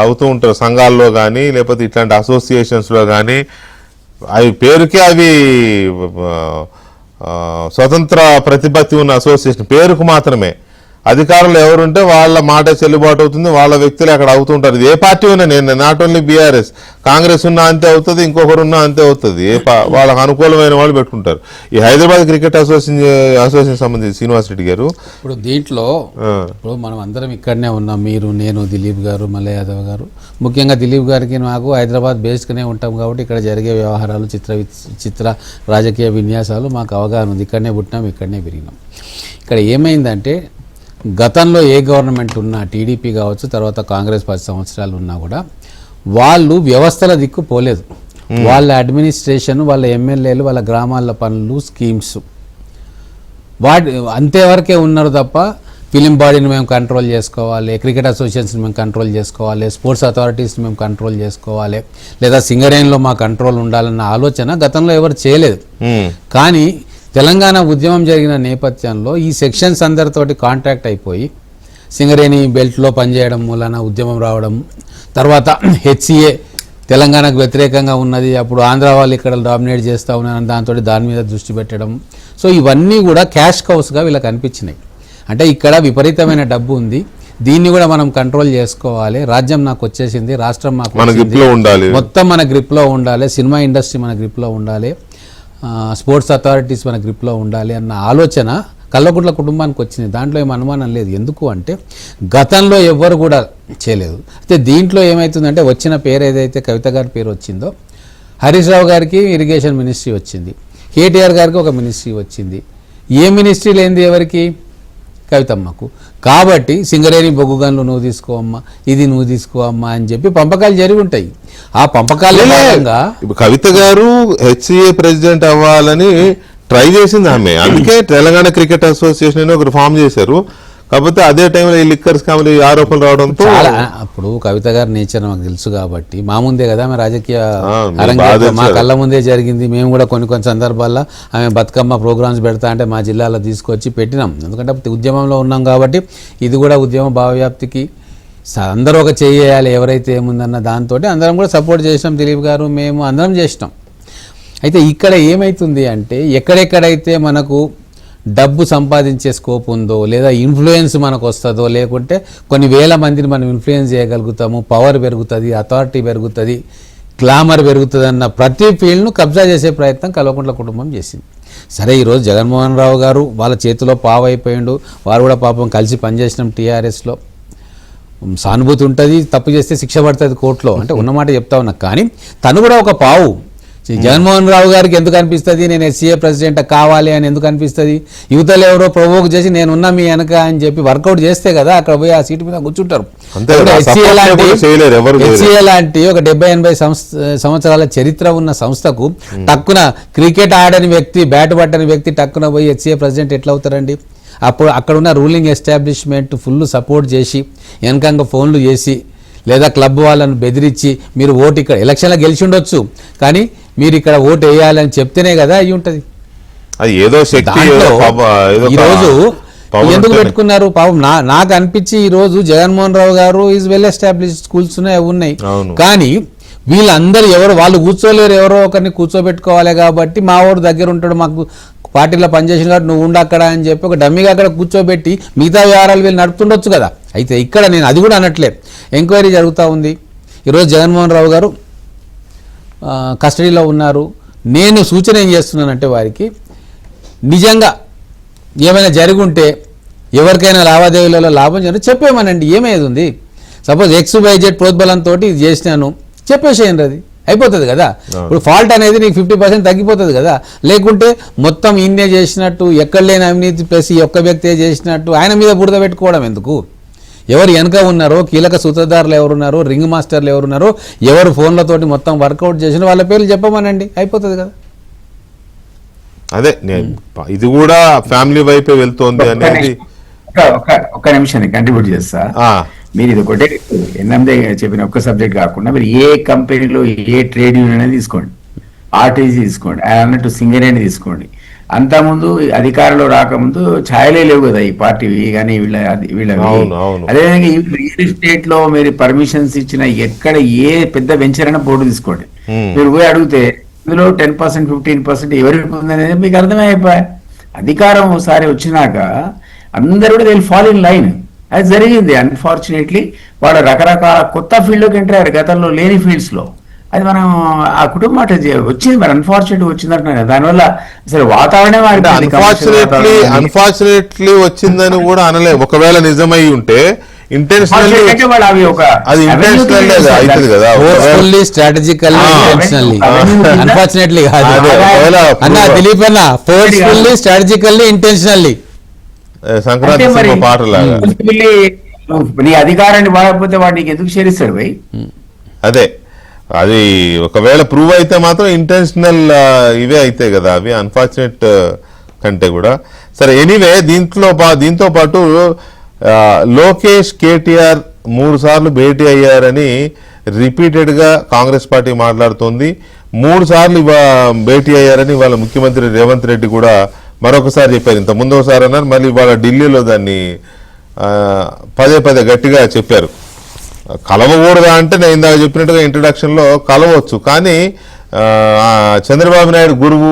Speaker 1: అవుతూ ఉంటారు సంఘాల్లో కానీ లేకపోతే ఇట్లాంటి అసోసియేషన్స్లో కానీ. అవి పేరుకే అవి స్వతంత్ర ప్రతిపత్తి ఉన్న అసోసియేషన్ పేరుకు మాత్రమే. అధికారులు ఎవరుంటే వాళ్ళ మాట చెల్లుబాటు అవుతుంది, వాళ్ళ వ్యక్తులు అక్కడ అవుతుంటారు. ఇది ఏ పార్టీ ఉన్నా, నేను నాట్ ఓన్లీ బీఆర్ఎస్, కాంగ్రెస్ ఉన్నా అంతే అవుతుంది, ఇంకొకరు ఉన్నా అంతే అవుతుంది. వాళ్ళకు అనుకూలమైన వాళ్ళు పెట్టుకుంటారు. ఈ హైదరాబాద్ క్రికెట్ అసోసియేషన్ సంబంధించి శ్రీనివాస్ రెడ్డి గారు
Speaker 2: ఇప్పుడు దీంట్లో ఇప్పుడు మనం అందరం ఇక్కడనే ఉన్నాం, మీరు, నేను, దిలీప్ గారు, మల్ల యాదవ్ గారు. ముఖ్యంగా దిలీప్ గారికి నాకు హైదరాబాద్ బేస్డ్గానే ఉంటాం కాబట్టి ఇక్కడ జరిగే వ్యవహారాలు, చిత్ర రాజకీయ విన్యాసాలు మాకు అవగాహన ఉంది. ఇక్కడనే పుట్టినాం, ఇక్కడనే పెరిగినాం. ఇక్కడ ఏమైందంటే గతంలో ఏ గవర్నమెంట్ ఉన్నా, టీడీపీ కావచ్చు, తర్వాత కాంగ్రెస్ 10 సంవత్సరాలు ఉన్నా కూడా వాళ్ళు వ్యవస్థల దిక్కు పోలేదు. వాళ్ళ అడ్మినిస్ట్రేషన్, వాళ్ళ ఎమ్మెల్యేలు, వాళ్ళ గ్రామాల పనులు, స్కీమ్స్ అంతేవరకే ఉన్నారు తప్ప ఫిలిం బాడీని మేము కంట్రోల్ చేసుకోవాలి, క్రికెట్ అసోసియేషన్స్ మేము కంట్రోల్ చేసుకోవాలి, స్పోర్ట్స్ అథారిటీస్ని మేము కంట్రోల్ చేసుకోవాలి, లేదా సింగరేణిలో మా కంట్రోల్ ఉండాలన్న ఆలోచన గతంలో ఎవరు చేయలేదు. కానీ తెలంగాణ ఉద్యమం జరిగిన నేపథ్యంలో ఈ సెక్షన్స్ అందరితోటి కాంట్రాక్ట్ అయిపోయి సింగరేణి బెల్ట్లో పనిచేయడం మూలన ఉద్యమం రావడం, తర్వాత హెచ్సిఏ తెలంగాణకు వ్యతిరేకంగా ఉన్నది, అప్పుడు ఆంధ్ర వాళ్ళు ఇక్కడ డామినేట్ చేస్తూ ఉన్నారని దాని మీద దృష్టి పెట్టడం. సో ఇవన్నీ కూడా క్యాష్ కౌస్గా వీళ్ళకి అనిపించినాయి. అంటే ఇక్కడ విపరీతమైన డబ్బు ఉంది, దీన్ని కూడా మనం కంట్రోల్ చేసుకోవాలి, రాజ్యం నాకు వచ్చేసింది, రాష్ట్రం మాకు మొత్తం మన గ్రిప్లో ఉండాలి, సినిమా ఇండస్ట్రీ మన గ్రిప్లో ఉండాలి, స్పోర్ట్స్ అథారిటీస్ మన గ్రిప్లో ఉండాలి అన్న ఆలోచన కల్వకుంట్ల కుటుంబానికి వచ్చింది. దాంట్లో ఏం అనుమానం లేదు. ఎందుకు అంటే గతంలో ఎవ్వరు కూడా చేయలేదు. అయితే దీంట్లో ఏమవుతుందంటే వచ్చిన పేరు ఏదైతే కవిత గారి పేరు వచ్చిందో, హరీష్ రావు గారికి ఇరిగేషన్ మినిస్ట్రీ వచ్చింది, కేటీఆర్ గారికి ఒక మినిస్ట్రీ వచ్చింది. ఏ మినిస్ట్రీ లేనిది ఎవరికి? కవితమ్మకు. కాబట్టి సింగరేణి బొగ్గు గన్లు నువ్వు తీసుకోవమ్మా, ఇది నువ్వు తీసుకోవమ్మా అని చెప్పి పంపకాలు జరిగి ఉంటాయి. ఆ పంపకాల భాగంగా
Speaker 1: కవిత గారు హెచ్సిఏ ప్రెసిడెంట్ అవ్వాలని ట్రై చేసింది ఆమె. అందుకే తెలంగాణ క్రికెట్ అసోసియేషన్ అని ఒకరు ఫామ్ చేశారు. కాకపోతే అదే టైంలో ఈ లిక్కర్ స్కామ్లు ఆరోపణలు రావడంతో
Speaker 2: అప్పుడు కవిత గారి నేచర్ మాకు తెలుసు కాబట్టి మా ముందే కదా ఆమె రాజకీయ మా కళ్ళ ముందే జరిగింది. మేము కూడా కొన్ని సందర్భాల్లో ఆమె బతుకమ్మ ప్రోగ్రామ్స్ పెడతా అంటే మా జిల్లాలో తీసుకొచ్చి పెట్టినాం. ఎందుకంటే ఉద్యమంలో ఉన్నాం కాబట్టి ఇది కూడా ఉద్యమ భావవ్యాప్తికి అందరూ ఒక చేయాలి, ఎవరైతే ఏముందన్న దాంతో అందరం కూడా సపోర్ట్ చేసినాం. దిలీప్ గారు, మేము అందరం చేసినాం. అయితే ఇక్కడ ఏమవుతుంది అంటే ఎక్కడెక్కడైతే మనకు డబ్బు సంపాదించే స్కోప్ ఉందో, లేదా ఇన్ఫ్లుయెన్స్ మనకు వస్తుందో, లేకుంటే కొన్ని వేల మందిని మనం ఇన్ఫ్లుయెన్స్ చేయగలుగుతాము, పవర్ పెరుగుతుంది, అథారిటీ పెరుగుతుంది, గ్లామర్ పెరుగుతుంది అన్న ప్రతి ఫీల్డ్ను కబ్జా చేసే ప్రయత్నం కల్వకుంట్ల కుటుంబం చేసింది. సరే, ఈరోజు జగన్మోహన్ రావు గారు వాళ్ళ చేతిలో పావు అయిపోయిండు. వారు కూడా పాపం కలిసి పనిచేసినాం టీఆర్ఎస్లో. సానుభూతి ఉంటుంది, తప్పు చేస్తే శిక్ష పడుతుంది కోర్టులో, అంటే ఉన్నమాట చెప్తా ఉన్నా. కానీ తను కూడా ఒక పావు. జగన్మోహన్ రావు గారికి ఎందుకు అనిపిస్తుంది నేను ఎస్సీఏ ప్రెసిడెంట్ కావాలి అని ఎందుకు అనిపిస్తుంది? యువతలు ఎవరో ప్రొవోక్ చేసి నేనున్నా మీ వెనక అని చెప్పి వర్కౌట్ చేస్తే కదా అక్కడ పోయి ఆ సీటు మీద కూర్చుంటారు. హెచ్సిఏ లాంటి ఒక 70-80 సంవత్సరాల చరిత్ర ఉన్న సంస్థకు టక్కున క్రికెట్ ఆడని వ్యక్తి, బ్యాట్ పట్టని వ్యక్తి టక్కున పోయి హెచ్సిఏ ప్రెసిడెంట్ ఎట్లా అవుతారండి? అప్పుడు అక్కడున్న రూలింగ్ ఎస్టాబ్లిష్మెంట్ ఫుల్ సపోర్ట్ చేసి వెనకంగా ఫోన్లు చేసి లేదా క్లబ్ వాళ్ళను బెదిరించి మీరు ఓటు ఇక్కడ ఎలక్షన్లో గెలిచి ఉండొచ్చు, కానీ మీరు ఇక్కడ ఓటు వేయాలని చెప్తేనే కదా అయ్యి ఉంటుంది. ఈరోజు ఎందుకు పెట్టుకున్నారు పాపం? నాకు అనిపించి ఈరోజు జగన్మోహన్ రావు గారు ఈజ్ వెల్ ఎస్టాబ్లిష్డ్ స్కూల్స్ ఉన్నాయి, కానీ వీళ్ళందరూ ఎవరు వాళ్ళు కూర్చోలేరు, ఎవరో ఒకరిని కూర్చోబెట్టుకోవాలి. కాబట్టి మా వాడు దగ్గర ఉంటాడు, మాకు పార్టీలో పనిచేసిన కాబట్టి నువ్వు ఉండ అక్కడ అని చెప్పి ఒక డమ్మిగా అక్కడ కూర్చోబెట్టి మిగతా వ్యవహారాలు వీళ్ళు నడుపుతుండొచ్చు కదా. అయితే ఇక్కడ నేను అది కూడా అనట్లే, ఎంక్వైరీ జరుగుతూ ఉంది. ఈరోజు జగన్మోహన్ రావు గారు కస్టడీలో ఉన్నారు. నేను సూచన ఏం చేస్తున్నానంటే వారికి నిజంగా ఏమైనా జరిగి ఉంటే ఎవరికైనా లావాదేవీలలో లాభం జరిగితే చెప్పేమనండి, ఏమేది ఉంది. సపోజ్ XYZ ప్రోద్బలంతో ఇది చేసినాను చెప్పేసేయండి, అది అయిపోతుంది కదా. ఇప్పుడు ఫాల్ట్ అనేది నీకు 50% తగ్గిపోతుంది కదా. లేకుంటే మొత్తం ఈయనే చేసినట్టు, ఎక్కడ లేని అవినీతి ప్లస్ ఈ ఒక్క వ్యక్తే చేసినట్టు ఆయన మీద బురద పెట్టుకోవడం ఎందుకు? ఎవరు వెనక ఉన్నారో, కీలక సూత్రధారులు ఎవరున్నారో, రింగ్ మాస్టర్లు ఎవరున్నారో, ఎవరు ఫోన్లతోటి మొత్తం వర్కౌట్ చేసిన వాళ్ళ పేర్లు చెప్పమనండి, అయిపోతుంది కదా.
Speaker 1: అదే ఇది కూడా ఫ్యామిలీ వైపే వెళ్తోంది అనేది.
Speaker 4: ఒక్క నిమిషాన్ని కంట్రిబ్యూట్ చేస్తా. మీరు ఇది ఒకటే ఎన్ఎందే చెప్పిన ఒక్క సబ్జెక్ట్ కాకుండా మీరు ఏ కంపెనీలో ఏ ట్రేడ్ యూనియన్ అనేది తీసుకోండి, ఆర్టీసీ తీసుకోండి, ఆయన అన్నట్టు సింగరేణి తీసుకోండి. అంతకుముందు అధికారంలో రాకముందు ఛాయలే లేవు కదా ఈ పార్టీవి కానీ వీళ్ళవి. అదేవిధంగా ఈ రియల్ ఎస్టేట్ లో మీరు పర్మిషన్స్ ఇచ్చిన ఎక్కడ ఏ పెద్ద వెంచర్ అయినా బోర్డు తీసుకోండి, మీరు పోయి అడిగితే ఇందులో 10% 15% ఎవరికి ఉందనేది మీకు అర్థమే అయిపోయా. అధికారం ఒకసారి వచ్చినాక అందరూ కూడా దే ఫాల్ ఇన్ లైన్. అది జరిగింది. అన్ఫార్చునేట్లీ వాళ్ళు రకరకాల కొత్త ఫీల్డ్లోకి ఎంటర్ అయ్యారు, గతంలో లేని ఫీల్డ్స్ లో. అది మనం ఆ కుటుంబం వచ్చింది, మరి అన్ఫార్చునేట్ వచ్చింది అంటున్నారు కదా. దానివల్ల అసలు వాతావరణం
Speaker 1: అన్ఫార్చునేట్లీ వచ్చిందని కూడా అనలే. ఒకవేళ నిజమై ఉంటే ఇంటెన్షనల్లీ అది ఇంటెన్షనల్ అవుతుంది కదా,
Speaker 2: ఫోర్స్ఫుల్లీ స్ట్రాటజికల్లీ ఇంటెన్షనల్లీ. అన్ఫార్చునేట్లీ కాదు అన్న దిలీప్ అన్న, forcefully strategically intentionally.
Speaker 1: Sankranti cinema పాటలాగా
Speaker 4: నీ అధికారాన్ని వాడకపోతే వాడు నీకు ఎందుకు చేరిస్తాడు భయ్?
Speaker 1: అదే అది ఒకవేళ ప్రూవ్ అయితే మాత్రం ఇంటెన్షనల్ ఇవే అయితే కదా అవి, అన్ఫార్చునేట్ కంటే కూడా. సరే ఎనీవే దీంతో పాటు లోకేష్ కేటీఆర్ 3 సార్లు భేటీ అయ్యారని రిపీటెడ్ గా కాంగ్రెస్ పార్టీ మాట్లాడుతోంది. 3 సార్లు భేటీ అయ్యారని వాళ్ళ ముఖ్యమంత్రి రేవంత్ రెడ్డి కూడా మరొకసారి చెప్పారు. ఇంత ముందు ఒకసారి అన్నారు, మళ్ళీ వాళ్ళ ఢిల్లీలో దాన్ని పదే గట్టిగా చెప్పారు. కలవకూడదా అంటే నేను ఇందాక చెప్పినట్టుగా ఇంట్రడక్షన్ లో కలవచ్చు, కానీ చంద్రబాబు నాయుడు గురువు,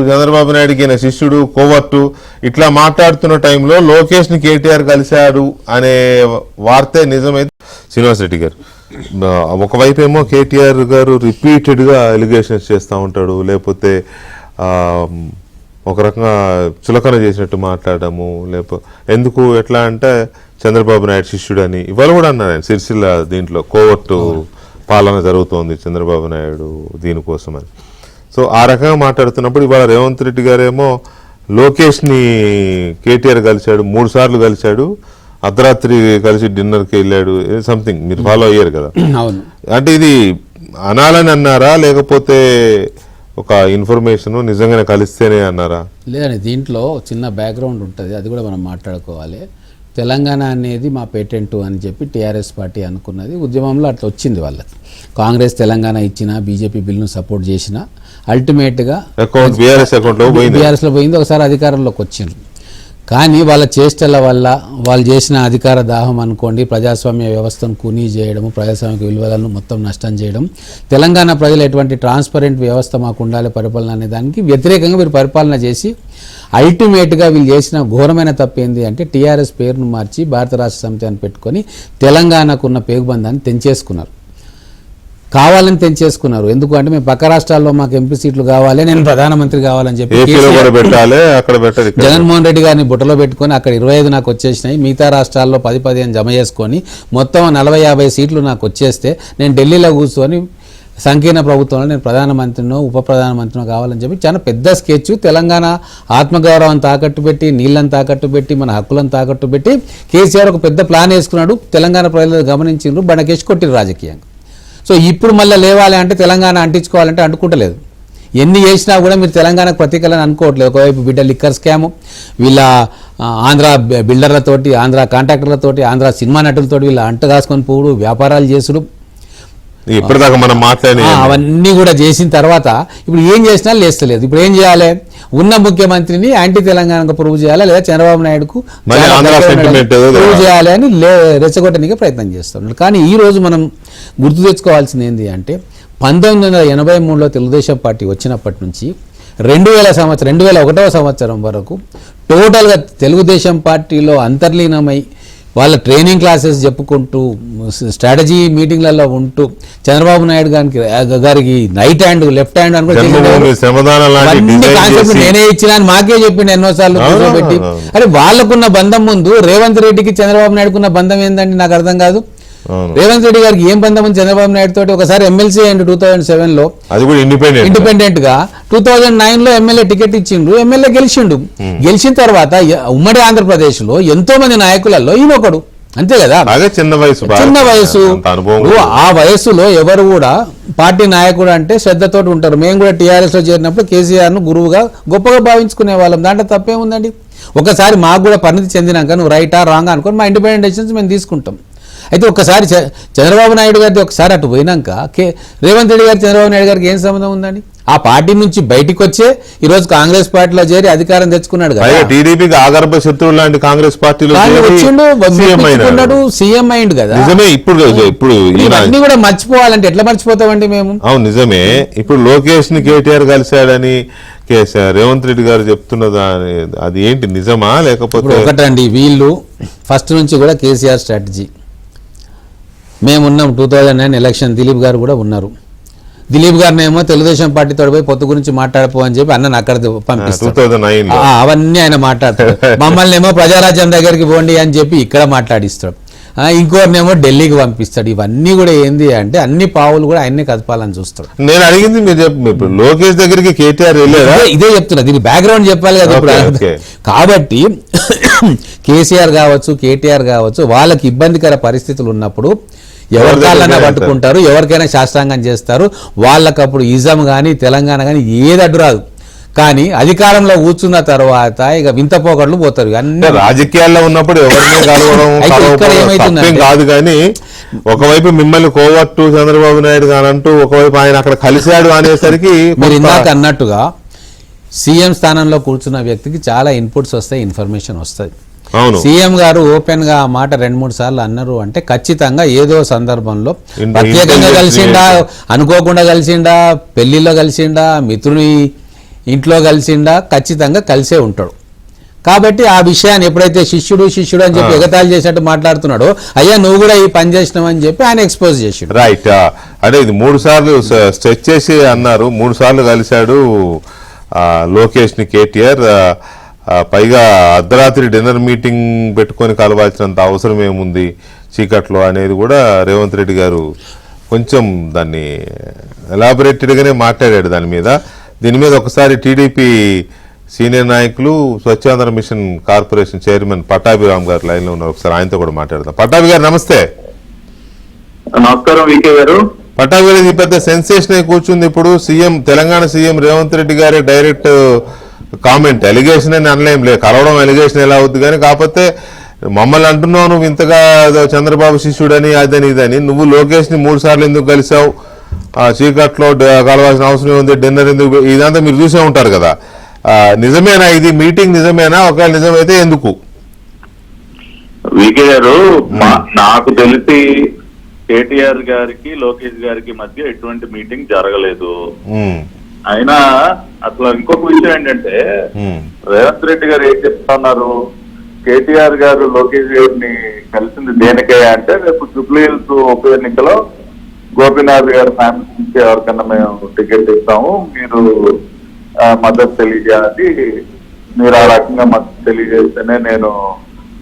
Speaker 1: చంద్రబాబు నాయుడుకి ఈయన శిష్యుడు, కోవర్టు ఇట్లా మాట్లాడుతున్న టైంలో లోకేష్ ని కేటీఆర్ కలిశాడు అనే వార్తే నిజమైతే. శ్రీనివాస్ రెడ్డి గారు, ఒకవైపు ఏమో కేటీఆర్ గారు రిపీటెడ్ గా ఎలిగేషన్స్ చేస్తూ ఉంటాడు, లేకపోతే ఒక రకంగా చులకన చేసినట్టు మాట్లాడము, లేకపోతే ఎందుకు ఎట్లా అంటే చంద్రబాబు నాయుడు శిష్యుడు అని ఇవాళ కూడా అన్నారు ఆయన. సిరిసిల్ల దీంట్లో కోవర్టు పాలన జరుగుతోంది చంద్రబాబు నాయుడు దీనికోసం అని. సో ఆ రకంగా మాట్లాడుతున్నప్పుడు ఇవాళ రేవంత్ రెడ్డి గారేమో లోకేష్ ని కేటీఆర్ కలిశాడు, 3 సార్లు కలిశాడు, అర్ధరాత్రి కలిసి డిన్నర్కి వెళ్ళాడు, సంథింగ్ మీరు ఫాలో అయ్యారు కదా. అంటే ఇది అనాలని అన్నారా, లేకపోతే ఒక ఇన్ఫర్మేషన్ నిజంగానే కలిస్తేనే అన్నారా?
Speaker 2: లేదండి, దీంట్లో చిన్న బ్యాక్గ్రౌండ్ ఉంటుంది, అది కూడా మనం మాట్లాడుకోవాలి. తెలంగాణ అనేది మా పేటెంటు అని చెప్పి టీఆర్ఎస్ పార్టీ అనుకున్నది. ఉద్యమంలో అట్లా వచ్చింది వాళ్ళకి. కాంగ్రెస్ తెలంగాణ ఇచ్చినా, బీజేపీ బిల్లును సపోర్ట్ చేసినా అల్టిమేట్గా బీఆర్ఎస్లో పోయింది, ఒకసారి అధికారంలోకి వచ్చిండ్రు. కానీ వాళ్ళ చేష్టల వల్ల, వాళ్ళు చేసిన అధికార దాహం అనుకోండి, ప్రజాస్వామ్య వ్యవస్థను కూనీ చేయడము, ప్రజాస్వామిక విలువలను మొత్తం నష్టం చేయడం, తెలంగాణ ప్రజలు ఎటువంటి ట్రాన్స్పరెంట్ వ్యవస్థ మాకు ఉండాలి పరిపాలన అనే దానికి వ్యతిరేకంగా వీరు పరిపాలన చేసి అల్టిమేట్గా వీళ్ళు చేసిన ఘోరమైన తప్పు ఏంది అంటే టీఆర్ఎస్ పేరును మార్చి భారత రాష్ట్ర సమితి అని పెట్టుకొని తెలంగాణకున్న పేగుబంధాన్ని తెంచేసుకున్నారు. కావాలని తెంచేసుకున్నారు. ఎందుకు అంటే మేము పక్క రాష్ట్రాల్లో మాకు ఎంపీ సీట్లు కావాలి, నేను ప్రధానమంత్రి కావాలని చెప్పి జగన్మోహన్ రెడ్డి గారిని బుట్టలో పెట్టుకొని అక్కడ 25 నాకు వచ్చేసినాయి, మిగతా రాష్ట్రాల్లో 10-15 జమ చేసుకొని మొత్తం 40-50 సీట్లు నాకు వచ్చేస్తే నేను ఢిల్లీలో కూర్చొని సంకీర్ణ ప్రభుత్వంలో నేను ప్రధానమంత్రినో ఉప ప్రధానమంత్రినో కావాలని చెప్పి చాలా పెద్ద స్కెచ్. తెలంగాణ ఆత్మగౌరవం తాకట్టు పెట్టి, నీళ్ళని తాకట్టు పెట్టి, మన హక్కులను తాకట్టు పెట్టి కేసీఆర్ ఒక పెద్ద ప్లాన్ వేసుకున్నాడు. తెలంగాణ ప్రజలు గమనించిండ్రు, బండకేసి కొట్టిరు రాజకీయంగా. సో ఇప్పుడు మళ్ళీ లేవాలి అంటే తెలంగాణ అంటించుకోవాలంటే అంటుకుంటలేదు. ఎన్ని చేసినా కూడా మీరు తెలంగాణకు ప్రతీకలని అనుకోవట్లేదు. ఒకవైపు బిడ్డ లిక్కర్ స్కాము, వీళ్ళ ఆంధ్ర బిల్డర్లతోటి, ఆంధ్ర కాంట్రాక్టర్లతోటి, ఆంధ్ర సినిమా నటులతోటి వీళ్ళ అంట కాసుకొని పోవుడు, వ్యాపారాలు చేసుడు,
Speaker 1: ఇప్పటిదాకా మనం
Speaker 2: అవన్నీ కూడా చేసిన తర్వాత ఇప్పుడు ఏం చేసినా లేస్తలేదు. ఇప్పుడు ఏం చేయాలి? ఉన్న ముఖ్యమంత్రిని యాంటీ తెలంగాణకు ప్రూవ్ చేయాలా, లేదా చంద్రబాబు నాయుడుకు ప్రూవ్ చేయాలి అని రెచ్చగొట్టడానికి ప్రయత్నం చేస్తున్నాడు. కానీ ఈ రోజు మనం గుర్తు తెచ్చుకోవాల్సింది ఏంటి అంటే 1983లో తెలుగుదేశం పార్టీ వచ్చినప్పటి నుంచి 2001వ సంవత్సరం వరకు టోటల్గా తెలుగుదేశం పార్టీలో అంతర్లీనమై వాళ్ళ ట్రైనింగ్ క్లాసెస్ చెప్పుకుంటూ స్ట్రాటజీ మీటింగ్లలో ఉంటూ చంద్రబాబు నాయుడు గారికి right hand left hand concept నేనే ఇచ్చినా అని మాకే చెప్పిండు ఎన్నోసార్లు కూర్చోబెట్టి. అరే వాళ్ళకున్న బంధం ముందు రేవంత్ రెడ్డికి చంద్రబాబు నాయుడుకున్న బంధం ఏందండి నాకు అర్థం కాదు. రేవంత్ రెడ్డి గారికి ఏం బంధం ఉంది చంద్రబాబు నాయుడు తోటి? ఒకసారి ఎమ్మెల్సీ అయ్యిండు 2007లో,
Speaker 1: అది కూడా
Speaker 2: ఇండిపెండెంట్ గా. 2009లో ఎమ్మెల్యే టికెట్ ఇచ్చిండు, ఎమ్మెల్యే గెలిచిండు. గెలిచిన తర్వాత ఉమ్మడి ఆంధ్రప్రదేశ్ లో ఎంతో మంది నాయకులలో ఈయనొకడు, అంతే కదా.
Speaker 1: చిన్న వయసు
Speaker 2: ఆ వయసులో ఎవరు కూడా పార్టీ నాయకుడు అంటే శ్రద్ధతోటి ఉంటారు. మేము కూడా టీఆర్ఎస్ లో చేరినప్పుడు కేసీఆర్ ను గురువుగా గొప్పగా భావించుకునే వాళ్ళం, దాంట్లో తప్పేముందండి. ఒకసారి మాకు కూడా పరిణితి చెందినాక నువ్వు రైటా రాంగా అనుకోని మా ఇండిపెండెంట్ డెసిషన్స్ మేము తీసుకుంటాం. అయితే ఒక్కసారి చంద్రబాబు నాయుడు గారిది ఒకసారి అటు పోయినాక రేవంత్ రెడ్డి గారు చంద్రబాబు నాయుడు గారికి ఏం సంబంధం ఉందండి? ఆ పార్టీ నుంచి బయటికి వచ్చే ఈ రోజు కాంగ్రెస్ పార్టీలో చేరి అధికారం తెచ్చుకున్నాడు కదా.
Speaker 1: టీడీపీకి ఆగర్భ శత్రువు లాంటి కాంగ్రెస్ పార్టీలో
Speaker 2: వచ్చిండు, సీఎం అయిండు కదా.
Speaker 1: నిజమే. ఇప్పుడు
Speaker 2: ఇవన్నీ కూడా మర్చిపోవాలంటే ఎట్లా మర్చిపోతామండి మేము?
Speaker 1: అవును నిజమే. ఇప్పుడు లోకేష్ ని కేటీఆర్ కలిశాడని రేవంత్ రెడ్డి గారు చెప్తున్నదా, అది ఏంటి నిజమా లేకపోతే?
Speaker 2: ఒకటండి, వీళ్ళు ఫస్ట్ నుంచి కూడా కేసీఆర్ స్ట్రాటజీ. మేమున్నాం 2009 ఎలక్షన్, దిలీప్ గారు కూడా ఉన్నారు. దిలీప్ గారినేమో తెలుగుదేశం పార్టీతో పోయి పొత్తు గురించి మాట్లాడిపో అని చెప్పి అన్నను అక్కడ పంపిస్తాడు. అవన్నీ ఆయన మాట్లాడతాడు. మమ్మల్ని ఏమో ప్రజారాజ్యం దగ్గరికి పోండి అని చెప్పి ఇక్కడ మాట్లాడిస్తాడు. ఇంకోరినేమో ఢిల్లీకి పంపిస్తాడు. ఇవన్నీ కూడా ఏంది అంటే అన్ని పావులు కూడా ఆయన్ని కదపాలని చూస్తాడు.
Speaker 1: నేను అడిగింది మీరు చెప్పు, లోకేష్ దగ్గరికి కేటీఆర్
Speaker 2: ఇదే చెప్తున్నా, దీని బ్యాక్గ్రౌండ్ చెప్పాలి కదా ఇప్పుడు. కాబట్టి కేసీఆర్ కావచ్చు, కేటీఆర్ కావచ్చు, వాళ్ళకి ఇబ్బందికర పరిస్థితులు ఉన్నప్పుడు ఎవరికాళ్ళన్నా పట్టుకుంటారు, ఎవరికైనా శాస్త్రాంగం చేస్తారు. వాళ్ళకి అప్పుడు ఇజం కానీ తెలంగాణ కానీ ఏది అడ్డు రాదు. కానీ అధికారంలో కూర్చున్న తర్వాత ఇక వింత పోకట్లు పోతారు. అన్ని
Speaker 1: రాజకీయాల్లో ఉన్నప్పుడు ఎవరిని కలవడం కాదు, కానీ ఒకవైపు మిమ్మల్ని కోవట్టు చంద్రబాబు నాయుడు కానంటూ ఒకవైపు ఆయన అక్కడ కలిశాడు అనేసరికి
Speaker 2: మీరు ఇందాక అన్నట్టుగా సీఎం స్థానంలో కూర్చున్న వ్యక్తికి చాలా ఇన్పుట్స్ వస్తాయి, ఇన్ఫర్మేషన్ వస్తుంది. సీఎం గారు ఓపెన్ గా ఆ మాట 2-3 సార్లు అన్నారు అంటే ఖచ్చితంగా ఏదో సందర్భంలో ప్రత్యేకంగా కలిసిండా, అనుకోకుండా కలిసిండా, పెళ్లిలో కలిసిండా, మిత్రుని ఇంట్లో కలిసిండా, ఖచ్చితంగా కలిసే ఉంటాడు. కాబట్టి ఆ విషయాన్ని ఎప్పుడైతే శిష్యుడు అని చెప్పి ఎగతాళి చేసినట్టు మాట్లాడుతున్నాడో, అయ్యా నువ్వు కూడా ఈ పని చేసినావు అని చెప్పి ఆయన ఎక్స్పోజ్ చేసాడు.
Speaker 1: రైట్. అంటే ఇది 3 సార్లు స్ట్రెచ్ చేసి అన్నారు, 3 సార్లు కలిశాడు లోకేష్ ని కేటీఆర్. పైగా అర్ధరాత్రి డిన్నర్ మీటింగ్ పెట్టుకొని కలవాల్సినంత అవసరం ఏముంది చీకట్లో అనేది కూడా రేవంత్ రెడ్డి గారు కొంచెం దాన్ని ఎలాబొరేటెడ్గానే మాట్లాడాడు దాని మీద. దీని మీద ఒకసారి టీడీపీ సీనియర్ నాయకులు Swachhandhra mission corporation chairman Pattabhiram garu line లో ఉన్నారు, ఒకసారి ఆయనతో కూడా మాట్లాడదాం. పట్టాభి గారు నమస్తే.
Speaker 5: నమస్కారం వికే గారు.
Speaker 1: పట్టాభి గారు, ఇది పెద్ద సెన్సేషన్ కూర్చుంది ఇప్పుడు. తెలంగాణ సీఎం రేవంత్ రెడ్డి గారే డైరెక్ట్ కామెంట్, ఎలిగేషన్ అని అనలేం, కలవడం ఎలిగేషన్ ఎలా అవుద్ది కానీ, కాకపోతే మమ్మల్ని అంటున్నావు నువ్వు ఇంతగా చంద్రబాబు శిష్యుడని అదని ఇదని, నువ్వు లోకేష్ ని 3 సార్లు ఎందుకు కలిసావు, చీకట్లో కలవాల్సిన అవసరం ఉంది, డిన్నర్ ఎందుకు, ఇదంతా మీరు చూసే ఉంటారు కదా. నిజమేనా ఇది మీటింగ్? నిజమేనా? ఒకవేళ నిజమైతే ఎందుకు?
Speaker 5: వికే గారు, నాకు తెలిసి కేటీఆర్ గారికి లోకేష్ గారికి మధ్య ఎటువంటి మీటింగ్ జరగలేదు. అయినా అసలు ఇంకొక విషయం ఏంటంటే, రేవంత్ రెడ్డి గారు ఏం చెప్తున్నారు, కేటీఆర్ గారు లోకేష్ గారిని కలిసింది దేనికే అంటే, రేపు జూబ్లీ హిల్స్ ఉప ఎన్నికలో గోపీనాథ్ గారి ఫ్యామిలీ నుంచి ఎవరికన్నా మేము టికెట్ ఇస్తాము, మీరు మద్దతు తెలియజేయాలి, మీరు ఆ రకంగా మద్దతు తెలియజేస్తేనే నేను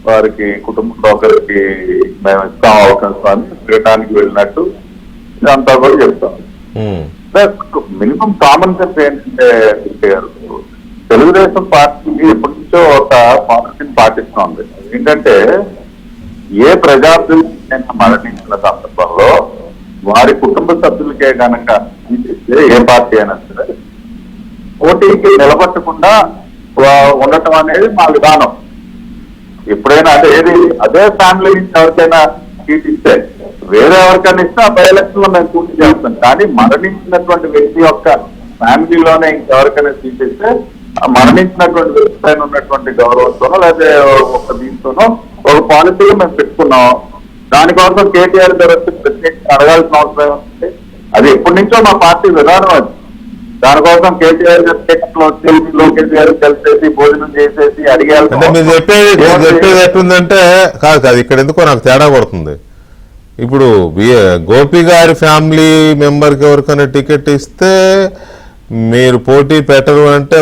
Speaker 5: వారికి కుటుంబంలో ఒకరికి మేము ఇస్తాం అవకాశాన్ని తిరగడానికి వెళ్ళినట్టు ఇదంతా కూడా చెప్తాం. మినిమం కామన్ సెన్స్ ఏంటంటే తెలుగుదేశం పార్టీ ఎప్పటి నుంచో ఒక పాలసీని పాటిస్తోంది. ఏంటంటే ఏ ప్రజాప్రతినిధి మరణించిన సందర్భంలో వారి కుటుంబ సభ్యులకే కనుక ఏ పార్టీ అయినా సరే పోటీకి నిలబట్టకుండా ఉండటం అనేది మా విధానం. ఎప్పుడైనా అదే ఫ్యామిలీ నుంచి ఎవరికైనా సీట్ ఇస్తే వేరే ఎవరికైనా ఇస్తే ఆ బై ఎలక్షన్ లో మేము పూర్తి చేస్తాం. కానీ మరణించినటువంటి వ్యక్తి యొక్క ఫ్యామిలీలోనే ఇంకెవరికైనా సీట్ ఇస్తే ఆ మరణించినటువంటి వ్యక్తి పైన ఉన్నటువంటి గౌరవంతోనో లేదా ఒక దీంతోనో ఒక పాలసీగా మేము పెట్టుకున్నాం. దానికోసం కేటీఆర్ గారు వచ్చి ప్రత్యేకంగా అడగాల్సిన అవసరం ఏమంటే, అది ఎప్పటి నుంచో మా పార్టీ విధానం. అది దానికోసం కేసీఆర్ గారు టికెట్లో వచ్చేసి లోకేష్ గారు కలిసేసి భోజనం చేసేసి అడిగారు.
Speaker 1: అంటే మీరు చెప్పేది ఎట్లుందంటే కాదు ఇక్కడ ఎందుకో నాకు తేడా పడుతుంది. ఇప్పుడు గోపి గారి ఫ్యామిలీ మెంబర్కి ఎవరికైనా టికెట్ ఇస్తే మీరు పోటీ పెట్టరు అంటే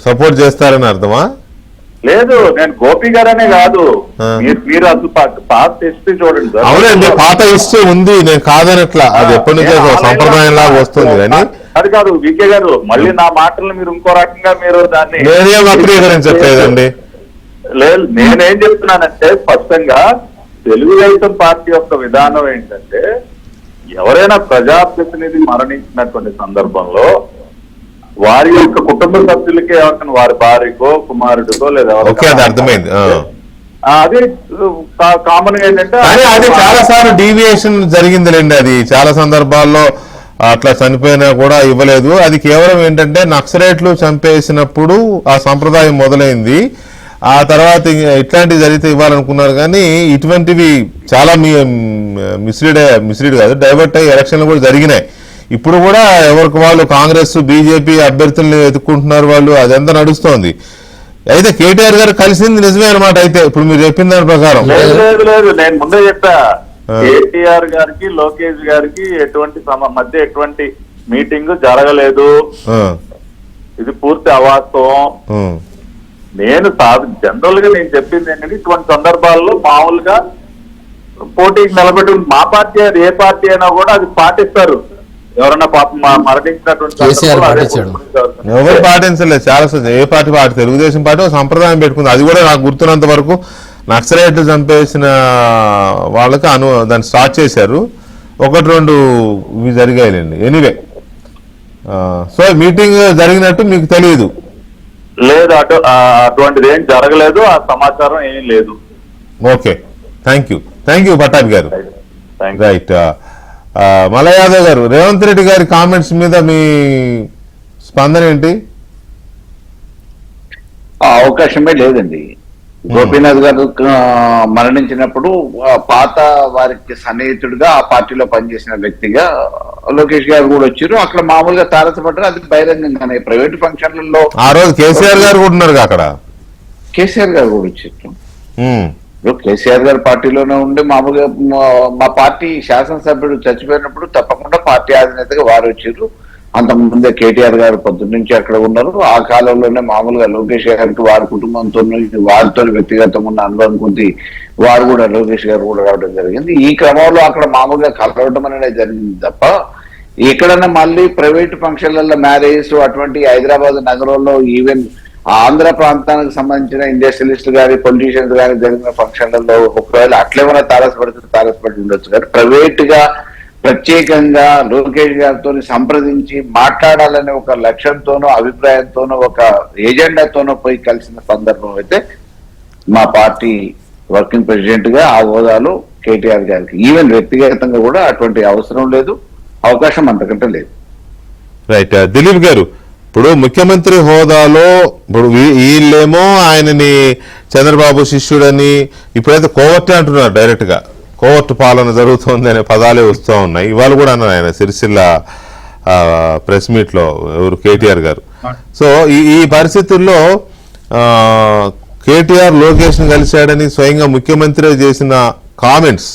Speaker 1: సపోర్ట్ చేస్తారని అర్థమా?
Speaker 5: లేదు, నేను గోపి గారనే కాదు, మీరు అసలు పాత హిస్టరీ చూడండి సార్.
Speaker 1: అవునండి, పాత హిస్టరీ ఉంది, నేను కాదనట్లా, అది ఎప్పటి నుంచో సంప్రదాయం లాగా వస్తుంది. కానీ
Speaker 5: అది కాదు వికే గారు, మళ్ళీ నా మాటలను మీరు ఇంకో రకంగా మీరు దాన్ని
Speaker 1: నేనేం వక్రీకరించట్లేదండి.
Speaker 5: లేదు, నేనేం చెప్తున్నానంటే స్పష్టంగా తెలుగుదేశం పార్టీ యొక్క విధానం ఏంటంటే ఎవరైనా ప్రజాప్రతినిధి మరణించినటువంటి సందర్భంలో వారి యొక్క కుటుంబ సభ్యులకే ఎవరికైనా వారి భార్యకో కుమారుడికో లేదా
Speaker 1: అర్థమైంది.
Speaker 5: అది కామన్ గా ఏంటంటే
Speaker 1: అది చాలా సార్లు డీవియేషన్ జరిగిందిలేండి. అది చాలా సందర్భాల్లో అట్లా చనిపోయినా కూడా ఇవ్వలేదు. అది కేవలం ఏంటంటే నక్సలైట్లు చంపేసినప్పుడు ఆ సంప్రదాయం మొదలైంది. ఆ తర్వాత ఇట్లాంటివి జరిగితే ఇవ్వాలనుకున్నారు. కానీ ఇటువంటివి చాలా మిస్లీడ్ కాదు, డైవర్ట్ అయ్యి ఎలక్షన్లు కూడా జరిగినాయి. ఇప్పుడు కూడా ఎవరికి వాళ్ళు కాంగ్రెస్ బీజేపీ అభ్యర్థుల్ని ఎత్తుక్కుంటున్నారు వాళ్ళు, అదంతా నడుస్తోంది. అయితే కేటీఆర్ గారు కలిసింది నిజమే అనమాట. అయితే ఇప్పుడు మీరు చెప్పిన దాని ప్రకారం
Speaker 5: లేదు, నేను ముందే చెప్పా, కేటీఆర్ గారికి లోకేష్ గారికి మధ్య ఎటువంటి మీటింగ్ జరగలేదు. ఇది పూర్తి అవాస్తవం. నేను జనరల్ గా నేను చెప్పింది ఏంటంటే ఇటువంటి సందర్భాల్లో మామూలుగా పోటీకి నిలబెట్టి మా పార్టీ అది ఏ పార్టీ అయినా కూడా అది పాటిస్తారు. ఎవరన్నా పాపం మరణించినటువంటి
Speaker 1: ఎవరు పాటించలేదు. చాలా ఏ పార్టీ తెలుగుదేశం పార్టీ సంప్రదాయం పెట్టుకుంది. అది కూడా నాకు గుర్తున్నంత వరకు నక్సలైట్లు చంపేసిన వాళ్ళకి దాన్ని స్టార్ట్ చేశారు. 1-2 ఇవి జరిగాయిలేండి. ఎనీవే, సో మీటింగ్ జరిగినట్టు మీకు తెలియదు?
Speaker 5: లేదు, అటువంటిది ఏం జరగలేదు, ఆ సమాచారం ఏం లేదు.
Speaker 1: ఓకే, థ్యాంక్ యూ పట్టాభి గారు. రైట్. మల్ల యాదవ్ గారు, రేవంత్ రెడ్డి గారి కామెంట్స్ మీద మీ స్పందన ఏంటి?
Speaker 3: అవకాశమే లేదండి. గోపీనాథ్ గారు మరణించినప్పుడు పాత వారికి సన్నిహితుడిగా ఆ పార్టీలో పనిచేసిన వ్యక్తిగా లోకేష్ గారు కూడా వచ్చారు. అక్కడ మామూలుగా తారసపడ్డారు. అది బహిరంగంగానే ప్రైవేట్ ఫంక్షన్లలో
Speaker 1: ఆ రోజు కేసీఆర్ గారు కూడా ఉన్నారు. అక్కడ
Speaker 3: కేసీఆర్ గారు కూడా వచ్చారు. కేసీఆర్ గారు పార్టీలోనే ఉండి మామూలుగా మా పార్టీ శాసనసభ్యుడు చచ్చిపోయినప్పుడు తప్పకుండా పార్టీ అధినేతగా వారు వచ్చారు. అంతకుముందే కేటీఆర్ గారు పొద్దున్న నుంచి అక్కడ ఉన్నారు. ఆ కాలంలోనే మామూలుగా లోకేష్ గారికి వారి కుటుంబంతో వారితో వ్యక్తిగతంగా ఉన్న అనుభవం కొద్ది వారు కూడా లోకేష్ గారు కూడా రావడం జరిగింది. ఈ క్రమంలో అక్కడ మామూలుగా కలవడం అనేది జరిగింది తప్ప ఎక్కడన్నా మళ్ళీ ప్రైవేట్ ఫంక్షన్లలో మ్యారేజెస్ అటువంటి హైదరాబాద్ నగరంలో ఈవెన్ ఆంధ్ర ప్రాంతానికి సంబంధించిన ఇండస్ట్రియలిస్టులు కానీ పొలిటీషియన్స్ కానీ జరిగిన ఫంక్షన్లలో ఒకవేళ అట్లేమైనా తారసపడి ఉండొచ్చు. కానీ ప్రైవేట్ గా ప్రత్యేకంగా లోకేష్ గారితో సంప్రదించి మాట్లాడాలనే ఒక లక్ష్యంతోనో అభిప్రాయంతోనో ఒక ఏజెండాతోనో పోయి కలిసిన సందర్భం అయితే మా పార్టీ వర్కింగ్ ప్రెసిడెంట్ గా ఆ హోదాలో కేటీఆర్ గారికి ఈవెన్ వ్యక్తిగతంగా కూడా అటువంటి అవసరం లేదు, అవకాశం అంతకంటే లేదు.
Speaker 1: రైట్. దిలీప్ గారు, ఇప్పుడు ముఖ్యమంత్రి హోదాలో ఇప్పుడు వీళ్ళేమో ఆయనని చంద్రబాబు శిష్యుడని, ఇప్పుడైతే కోవర్టే అంటున్నారు. డైరెక్ట్ గా కోవర్టు పాలన జరుగుతోంది అనే పదాలే వస్తూ ఉన్నాయి. ఇవాళ కూడా అన్నారు ఆయన సిరిసిల్ల ప్రెస్ మీట్ లో ఎవరు కేటీఆర్ గారు. సో ఈ పరిస్థితుల్లో కేటీఆర్ లోకేష్ ని కలిశాడని స్వయంగా ముఖ్యమంత్రి చేసిన కామెంట్స్,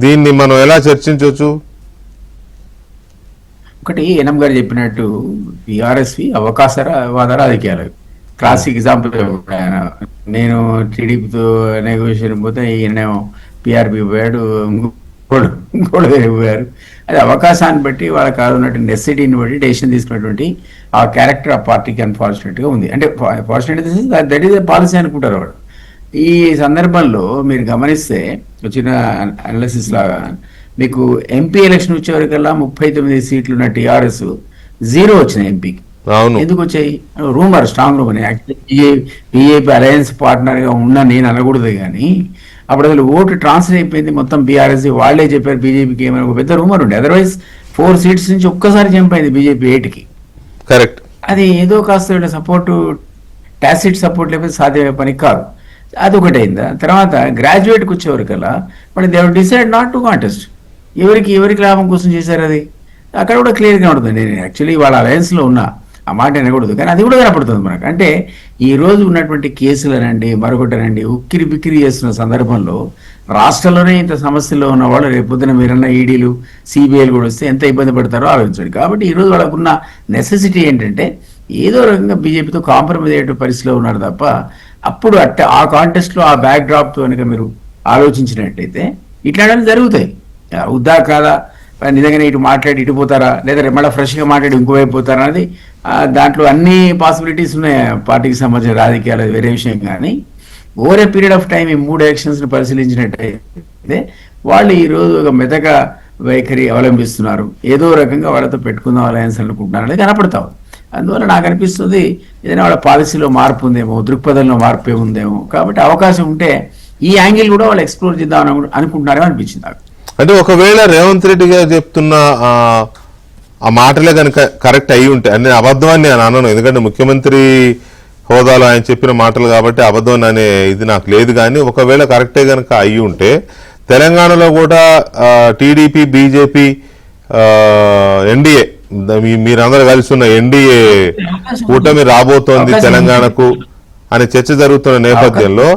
Speaker 1: దీన్ని మనం ఎలా చర్చించవచ్చు?
Speaker 4: ఒకటి ఎనం గారు చెప్పినట్టు టీఆర్ఎస్వి అవకాశవాద రాజకీయాలు క్లాసిక్ ఎగ్జాంపుల్. నేను టీడీపీతో నెగోషియేషన్ పోతే ఈయనేమో పిఆర్పి పోయాడు, ఇంకోటి పోయారు. అది అవకాశాన్ని బట్టి వాళ్ళకి కాదున్నట్టు నెసెసిటీని బట్టి డెసిషన్ తీసుకున్నటువంటి ఆ క్యారెక్టర్ ఆ పార్టీకి అన్ఫార్చునేట్గా ఉంది. అంటే fortunate that is a policy అనుకుంటారు వాడు. ఈ సందర్భంలో మీరు గమనిస్తే వచ్చిన అనాలిసిస్ లాగా మీకు ఎంపీ ఎలక్షన్ వచ్చేవరకల్లా 39 సీట్లు ఉన్న టీఆర్ఎస్ 0 వచ్చినాయి ఎంపీకి. ఎందుకు వచ్చాయి? Rumour, strong rumour. BJP alliance partner గా ఉన్నా నేను అనకూడదు, కానీ అప్పుడు అసలు ఓటు ట్రాన్స్ఫర్ అయిపోయింది మొత్తం బీఆర్ఎస్. వాళ్లే చెప్పారు బీజేపీకి ఏమైనా ఒక పెద్ద రూమర్ ఉండే. అదర్వైజ్ 4 సీట్స్ నుంచి ఒక్కసారి జంప్ అయింది బీజేపీ 8కి.
Speaker 1: కరెక్ట్.
Speaker 4: అది ఏదో కాస్త సపోర్టు, టాసిట్ సపోర్ట్ లేకపోతే సాధ్యమే పని కాదు. అదొకటి అయిందా. తర్వాత గ్రాడ్యుయేట్కి వచ్చేవరకల్లా మరి they decide not to contest. ఎవరికి లాభం కోసం చేశారు అది? అక్కడ కూడా క్లియర్గా ఉంటుంది. నేను యాక్చువల్లీ వాళ్ళ అలయన్స్లో ఉన్నా, ఆ మాట వినకూడదు, కానీ అది కూడా కనపడుతుంది మనకు. అంటే ఈ రోజు ఉన్నటువంటి కేసులనండి మరొకటనండి ఉక్కిరి బిక్కిరి చేస్తున్న సందర్భంలో రాష్ట్రంలోనే ఇంత సమస్యల్లో ఉన్న వాళ్ళు రేపొద్దున మీరన్న ఈడీలు సిబిఐలు కూడా వస్తే ఎంత ఇబ్బంది పడతారో ఆలోచించండి. కాబట్టి ఈరోజు వాళ్ళకున్న నెసెసిటీ ఏంటంటే ఏదో రకంగా బీజేపీతో కాంప్రమైజ్ అయ్యే పరిస్థితిలో ఉన్నారు తప్ప, అప్పుడు ఆ కాంటెస్ట్లో ఆ బ్యాక్ డ్రాప్తో కనుక మీరు ఆలోచించినట్టయితే ఇట్లాంటివి జరుగుతాయి. ఉద్దా కాదా, నిజంగానే ఇటు మాట్లాడి ఇటు పోతారా, లేదా మళ్ళీ ఫ్రెష్గా మాట్లాడి ఇంకోవైపు పోతారా అనేది దాంట్లో అన్ని పాసిబిలిటీస్ ఉన్నాయి. పార్టీకి సంబంధించిన రాజకీయాలు వేరే విషయం, కానీ over a period of time ఈ 3 ఎలక్షన్స్ని పరిశీలించినట్టయితే వాళ్ళు ఈరోజు ఒక మెతక వైఖరి అవలంబిస్తున్నారు. ఏదో రకంగా వాళ్ళతో పెట్టుకుందాం అలయన్స్ అనుకుంటున్నారు అనేది కనపడతావు. అందువల్ల నాకు అనిపిస్తుంది ఏదైనా వాళ్ళ పాలసీలో మార్పు ఉందేమో, దృక్పథంలో మార్పే ఉందేమో. కాబట్టి అవకాశం ఉంటే ఈ యాంగిల్ కూడా వాళ్ళు ఎక్స్ప్లోర్ చేద్దాం అనుకుంటున్నారేమో అనిపించింది నాకు.
Speaker 1: అంటే ఒకవేళ రేవంత్ రెడ్డి గారు చెప్తున్న ఆ మాటలే కనుక కరెక్ట్ అయ్యి ఉంటే, అంటే అబద్ధం అని నేను అనను, ఎందుకంటే ముఖ్యమంత్రి హోదాలో ఆయన చెప్పిన మాటలు కాబట్టి అబద్ధం అనే ఇది నాకు లేదు. కానీ ఒకవేళ కరెక్టే కనుక అయ్యి ఉంటే తెలంగాణలో కూడా టీడీపీ బీజేపీ ఎన్డీఏ మీరందరూ కలిసి ఉన్న ఎన్డీఏ కూటమి రాబోతోంది తెలంగాణకు అనే చర్చ జరుగుతున్న నేపథ్యంలో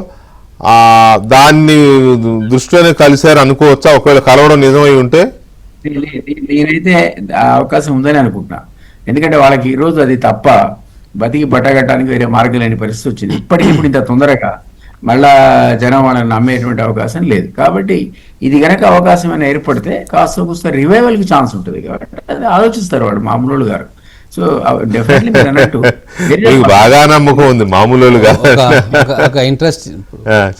Speaker 1: దాన్ని దృష్టిలోనే కలిశారు అనుకోవచ్చా? ఒకవేళ కలవడం నిజమై ఉంటే
Speaker 4: నేనైతే అవకాశం ఉందని అనుకుంటున్నా. ఎందుకంటే వాళ్ళకి ఈ రోజు అది తప్ప బతికి బట్టగట్టడానికి వేరే మార్గం లేని పరిస్థితి వచ్చింది. ఇప్పటికిప్పుడు ఇంత తొందరగా మళ్ళా జనం వాళ్ళని నమ్మేటువంటి అవకాశం లేదు. కాబట్టి ఇది గనక అవకాశం అయినా ఏర్పడితే కాస్త కూస్త రివైవల్కి ఛాన్స్ ఉంటుంది. కాబట్టి అది ఆలోచిస్తారు వాడు మామూలు గారు. సో డెఫినెట్లీ మీరు అన్నట్టు
Speaker 1: బాగా నమ్మకం ఉంది మామూలు.
Speaker 2: ఒక ఇంట్రెస్ట్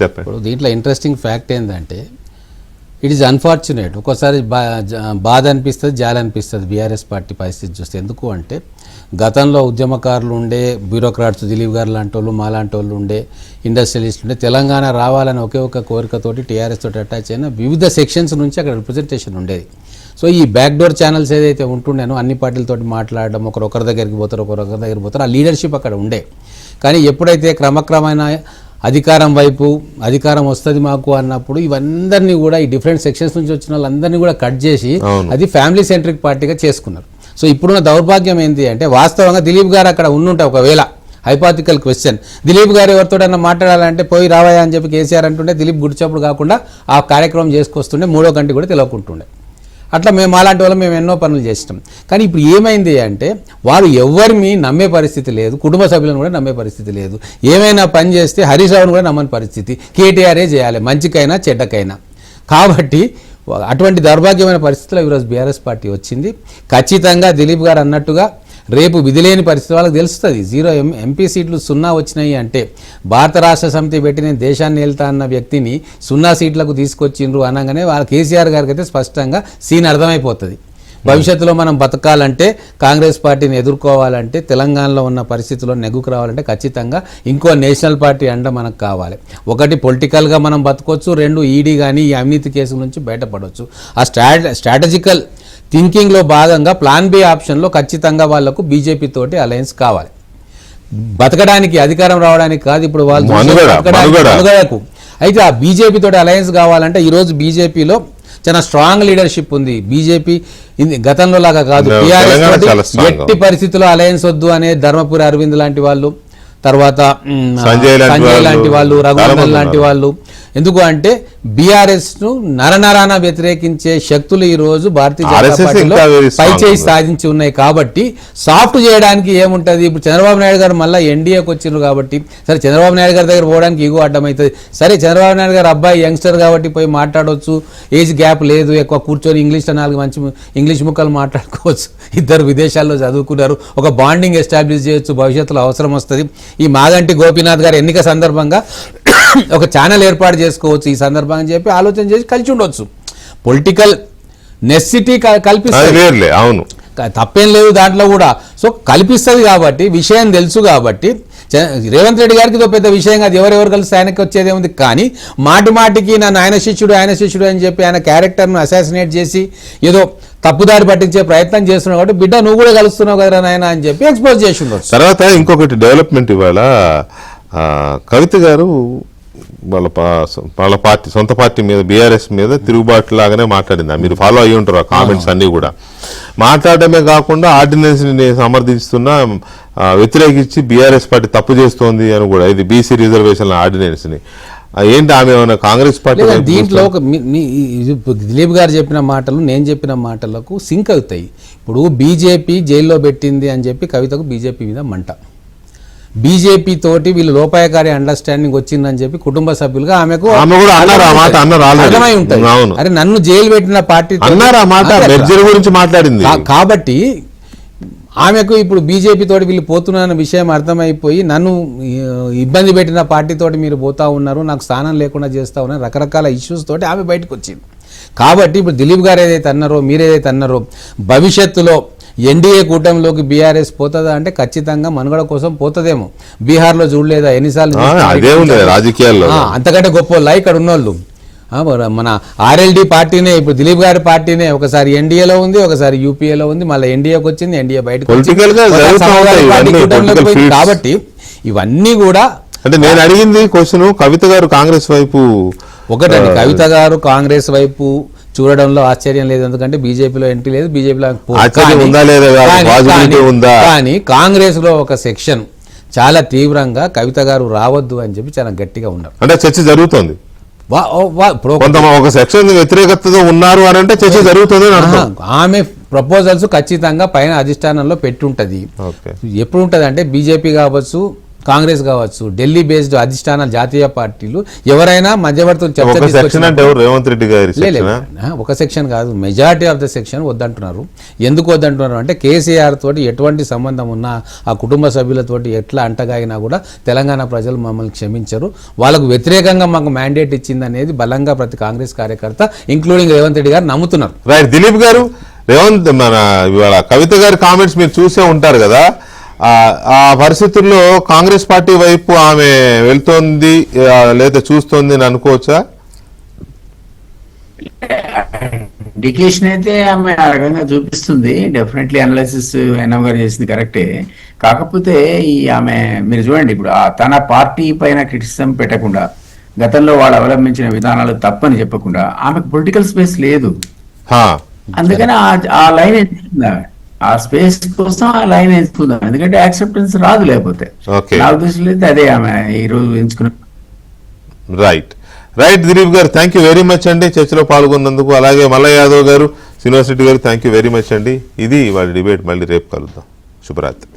Speaker 2: ఇప్పుడు దీంట్లో ఇంట్రెస్టింగ్ ఫ్యాక్ట్ ఏంటంటే ఇట్ ఈస్ అన్ఫార్చునేట్. ఒక్కోసారి బాధ అనిపిస్తుంది, జాలి అనిపిస్తుంది బీఆర్ఎస్ పార్టీ పరిస్థితి చూస్తే. ఎందుకు అంటే గతంలో ఉద్యమకారులు ఉండే, బ్యూరోక్రాట్స్ దిలీప్ గారు లాంటి వాళ్ళు, మా లాంటి వాళ్ళు ఉండే, ఇండస్ట్రియలిస్టులు ఉండే, తెలంగాణ రావాలని ఒకే ఒక కోరికతోటి టీఆర్ఎస్ తోటి అటాచ్ అయిన వివిధ సెక్షన్స్ నుంచి అక్కడ రిప్రజెంటేషన్ ఉండేది. సో ఈ బ్యాక్డోర్ ఛానల్స్ ఏదైతే ఉంటుండేనో అన్ని పార్టీలతోటి మాట్లాడడం, ఒకరి దగ్గరికి పోతారు, ఒకరి దగ్గరికి పోతారు, ఆ లీడర్షిప్ అక్కడ ఉండే. కానీ ఎప్పుడైతే క్రమక్రమైన అధికారం వైపు అధికారం వస్తుంది మాకు అన్నప్పుడు ఇవందరినీ కూడా ఈ డిఫరెంట్ సెక్షన్స్ నుంచి వచ్చిన వాళ్ళందరినీ కూడా కట్ చేసి అది ఫ్యామిలీ సెంట్రిక్ పార్టీగా చేసుకున్నారు. సో ఇప్పుడున్న దౌర్భాగ్యం ఏంటి అంటే వాస్తవంగా దిలీప్ గారు అక్కడ ఉండుంటే, ఒకవేళ హైపాథికల్ క్వశ్చన్, దిలీప్ గారు ఎవరితోటన్నా మాట్లాడాలంటే పోయి రావాయా అని చెప్పి కేసీఆర్ అంటుండే, దిలీప్ గుడిచప్పుడు కాకుండా ఆ కార్యక్రమం చేసుకొస్తుండే, 3వ గంట కూడా తెలియకుంటుండే. అట్లా మేము అలాంటి వాళ్ళం మేము ఎన్నో పనులు చేసినాం. కానీ ఇప్పుడు ఏమైంది అంటే వారు ఎవరిని నమ్మే పరిస్థితి లేదు, కుటుంబ సభ్యులను కూడా నమ్మే పరిస్థితి లేదు. ఏమైనా పని చేస్తే హరీష్ రావును కూడా నమ్మని పరిస్థితి, కేటీఆరే చేయాలి మంచికైనా చెడ్డకైనా. కాబట్టి అటువంటి దౌర్భాగ్యమైన పరిస్థితుల్లో ఈరోజు బీఆర్ఎస్ పార్టీ వచ్చింది. ఖచ్చితంగా దిలీప్ గారు అన్నట్టుగా రేపు విధిలేని పరిస్థితి వాళ్ళకి తెలుస్తుంది. 0 ఎంపీ సీట్లు 0 వచ్చినాయి అంటే భారత రాష్ట్ర సమితి పెట్టి నేను దేశాన్ని వెళ్తా అన్న వ్యక్తిని 0 సీట్లకు తీసుకొచ్చిండ్రు అనగానే వాళ్ళ కేసీఆర్ గారికి అయితే స్పష్టంగా సీన్ అర్థమైపోతుంది. భవిష్యత్తులో మనం బతకాలంటే, కాంగ్రెస్ పార్టీని ఎదుర్కోవాలంటే, తెలంగాణలో ఉన్న పరిస్థితుల్లో నెగ్గుకు రావాలంటే ఖచ్చితంగా ఇంకో నేషనల్ పార్టీ అండ మనకు కావాలి. ఒకటి పొలిటికల్గా మనం బతకొచ్చు, 2 ఈడీ కానీ ఈ అవినీతి కేసుల నుంచి బయటపడవచ్చు. ఆ స్ట్రాటజికల్ థింకింగ్లో భాగంగా ప్లాన్ బి ఆప్షన్లో ఖచ్చితంగా వాళ్లకు బీజేపీ తోటి అలయన్స్ కావాలి. బతకడానికి, అధికారం రావడానికి కాదు, ఇప్పుడు వాళ్ళు మనుగడకు. అయితే ఆ బీజేపీ తోటి అలయన్స్ కావాలంటే ఈరోజు బీజేపీలో చాలా స్ట్రాంగ్ లీడర్షిప్ ఉంది. బీజేపీ గతంలో లాగా కాదు, టీఆర్ఎస్ ఎట్టి పరిస్థితుల్లో అలయన్స్ వద్దు అనే ధర్మపురి అరవింద్ లాంటి వాళ్ళు, తర్వాత సంజయ్ లాంటి వాళ్ళు, రఘునందన్ లాంటి వాళ్ళు. ఎందుకు అంటే బీఆర్ఎస్ ను నరనరాన వ్యతిరేకించే శక్తులు ఈ రోజు భారతీయ జనతా పార్టీలో పైచేయి సాధించి ఉన్నాయి. కాబట్టి సాఫ్ట్ చేయడానికి ఏముంటది, ఇప్పుడు చంద్రబాబు నాయుడు గారు మళ్ళీ ఎన్డీఏకి వచ్చిండ్రు కాబట్టి సరే చంద్రబాబు నాయుడు గారి దగ్గర పోవడానికి ఈగో అడ్డమవుతుంది. సరే చంద్రబాబు నాయుడు గారు అబ్బాయి యంగ్స్టర్ కాబట్టి పోయి మాట్లాడవచ్చు, ఏజ్ గ్యాప్ లేదు, ఎక్కువ కూర్చొని ఇంగ్లీష్లో 4 మంచి ఇంగ్లీష్ ముక్కలు మాట్లాడుకోవచ్చు, ఇద్దరు విదేశాల్లో చదువుకున్నారు, ఒక బాండింగ్ ఎస్టాబ్లిష్ చేయొచ్చు, భవిష్యత్తులో అవసరం వస్తుంది. ఈ మాగంటి గోపీనాథ్ గారు ఎన్నిక సందర్భంగా ఒక ఛానల్ ఏర్పాటు చేసుకోవచ్చు ఈ సందర్భంగా చెప్పి ఆలోచన చేసి కలిసి ఉండొచ్చు. పొలిటికల్ నెసిటీ కల్పిస్తుంది, అవును, తప్పేం లేదు దాంట్లో కూడా. సో కల్పిస్తుంది కాబట్టి విషయం తెలుసు కాబట్టి రేవంత్ రెడ్డి గారికి ఇదో పెద్ద విషయం కాదు, ఎవరెవరు కలిసి ఆయనకి వచ్చేదే ఉంది. కానీ మాటికి నన్ను ఆయన శిష్యుడు అని చెప్పి ఆయన క్యారెక్టర్ను అసాసినేట్ చేసి ఏదో తప్పుదారి పట్టించే ప్రయత్నం చేస్తున్నావు కాబట్టి బిడ్డ నువ్వు కూడా కలుస్తున్నావు కదా నాయన అని చెప్పి ఎక్స్పోజ్ చేసి ఉండొచ్చు.
Speaker 1: తర్వాత ఇంకొకటి డెవలప్మెంట్ ఇవాళ కవిత గారు వాళ్ళ పార్టీ సొంత పార్టీ మీద బీఆర్ఎస్ మీద తిరుగుబాటు లాగానే మాట్లాడింది. మీరు ఫాలో అయ్యి ఉంటారు ఆ కామెంట్స్ అన్నీ కూడా. మాట్లాడటమే కాకుండా ఆర్డినెన్స్ని సమర్థిస్తున్న వ్యతిరేకించి బీఆర్ఎస్ పార్టీ తప్పు చేస్తోంది అని కూడా, ఇది బీసీ రిజర్వేషన్ ఆర్డినెన్స్ని. ఏంటి ఆమె ఏమైనా కాంగ్రెస్ పార్టీ
Speaker 2: దీంట్లో ఒక దిలీప్ గారు చెప్పిన మాటలు నేను చెప్పిన మాటలకు సింక్ అవుతాయి. ఇప్పుడు బీజేపీ జైల్లో పెట్టింది అని చెప్పి కవితకు బీజేపీ మీద మంట, బీజేపీ తోటి వీళ్ళు లోపాయకారి అండర్స్టాండింగ్ వచ్చిందని చెప్పి కుటుంబ సభ్యులుగా ఆమెకు అర్థమై ఉంటుంది. అరే నన్ను జైలు పెట్టిన పార్టీ
Speaker 1: గురించి మాట్లాడింది
Speaker 2: కాబట్టి ఆమెకు ఇప్పుడు బీజేపీ తోటి వీళ్ళు పోతున్న విషయం అర్థమైపోయి నన్ను ఇబ్బంది పెట్టిన పార్టీ తోటి మీరు పోతా ఉన్నారు, నాకు స్థానం లేకుండా చేస్తూ ఉన్నారు, రకరకాల ఇష్యూస్ తోటి ఆమె బయటకు వచ్చింది. కాబట్టి ఇప్పుడు దిలీప్ గారు ఏదైతే అన్నారో, మీరేదైతే అన్నారో, భవిష్యత్తులో ఎన్డీఏ కూటమిలోకి బీఆర్ఎస్ పోతుందా అంటే ఖచ్చితంగా మనుగడ కోసం పోతుందేమో. బీహార్లో చూడలేదా ఎన్నిసార్లు,
Speaker 1: రాజకీయాల్లో
Speaker 2: అంతకంటే గొప్ప ఇక్కడ ఉన్నోళ్ళు. మన ఆర్ఎల్డీ పార్టీనే ఇప్పుడు దిలీప్ గారి పార్టీనే ఒకసారి ఎన్డీఏలో ఉంది, ఒకసారి యూపీఏలో ఉంది, మళ్ళీ ఎన్డీఏకి వచ్చింది, ఎన్డీఏ బయటకు వచ్చింది. కాబట్టి ఇవన్నీ కూడా
Speaker 1: అంటే నేను అడిగింది క్వశ్చన్ కవిత గారు కాంగ్రెస్ వైపు
Speaker 2: ఒకటండి, కవిత గారు కాంగ్రెస్ వైపు చూడడంలో ఆశ్చర్యం లేదు, ఎందుకంటే బీజేపీలో ఎంట్రీ లేదు, బీజేపీలో కానీ కాంగ్రెస్ లో ఒక సెక్షన్ చాలా తీవ్రంగా కవిత గారు రావద్దు అని చెప్పి చాలా గట్టిగా ఉన్నారు.
Speaker 1: అంటే చర్చ జరుగుతోంది, ఒక సెక్షన్ వ్యతిరేకతతో ఉన్నారు అని అంటే చర్చ జరుగుతుంది.
Speaker 2: ఆమె ప్రపోజల్స్ ఖచ్చితంగా పైన అధిష్టానంలో పెట్టుంటది. ఎప్పుడు ఉంటది అంటే బీజేపీ కావచ్చు, కాంగ్రెస్ కావచ్చు, ఢిల్లీ బేస్డ్ అధిష్టానాలు, జాతీయ పార్టీలు ఎవరైనా మధ్యవర్తులు
Speaker 1: రేవంత్ రెడ్డి గారి
Speaker 2: ఒక సెక్షన్ కాదు, మెజారిటీ ఆఫ్ ద సెక్షన్ వద్దంటున్నారు. ఎందుకు వద్దంటున్నారు అంటే కేసీఆర్ తోటి ఎటువంటి సంబంధం ఉన్నా, ఆ కుటుంబ సభ్యులతోటి ఎట్లా అంటగాగినా కూడా తెలంగాణ ప్రజలు మమ్మల్ని క్షమించరు, వాళ్ళకు వ్యతిరేకంగా మాకు మ్యాండేట్ ఇచ్చింది అనేది బలంగా ప్రతి కాంగ్రెస్ కార్యకర్త ఇంక్లూడింగ్ రేవంత్ రెడ్డి గారు నమ్ముతున్నారు.
Speaker 1: రైట్. దిలీప్ గారు, రేవంత్ మన ఇవాళ కవిత గారి కామెంట్స్ మీరు చూసే ఉంటారు కదా, ఆ పరిస్థితుల్లో కాంగ్రెస్ పార్టీ వైపు ఆమె వెళ్తోంది లేదా చూస్తోంది అని అనుకోవచ్చా?
Speaker 4: ఇండికేషన్ అయితే ఆమె ఆ రకంగా చూపిస్తుంది. డెఫినెట్లీ అనాలిసిస్ ఎన్ఎం గారు చేసింది కరెక్టే. కాకపోతే ఈ ఆమె మీరు చూడండి, ఇప్పుడు తన పార్టీ పైన క్రిటిసిజం పెట్టకుండా, గతంలో వాళ్ళు అవలంబించిన విధానాలు తప్పని చెప్పకుండా ఆమెకు పొలిటికల్ స్పేస్ లేదు. అందుకని ఆ లైన్ ఎంచుకుందా, ఆ స్పేస్ కోసం ఆ లైన్ ఎంచుకుందాం, ఎందుకంటే యాక్సెప్టెన్స్ రాదు లేకపోతే. నా ఉద్దేశంలో అయితే అదే ఆమె ఈ రోజు ఎంచుకున్న.
Speaker 1: రైట్ రైట్ దిలీప్ గారు, థ్యాంక్ యూ వెరీ మచ్ అండి చర్చలో పాల్గొన్నందుకు. అలాగే మల్లయ్య యాదవ్ గారు, శ్రీనివాస్ రెడ్డి గారు, థ్యాంక్ యూ వెరీ మచ్ అండి. ఇది వాళ్ళ డిబేట్. మళ్ళీ రేపు కలుద్దాం. శుభరాత్రి.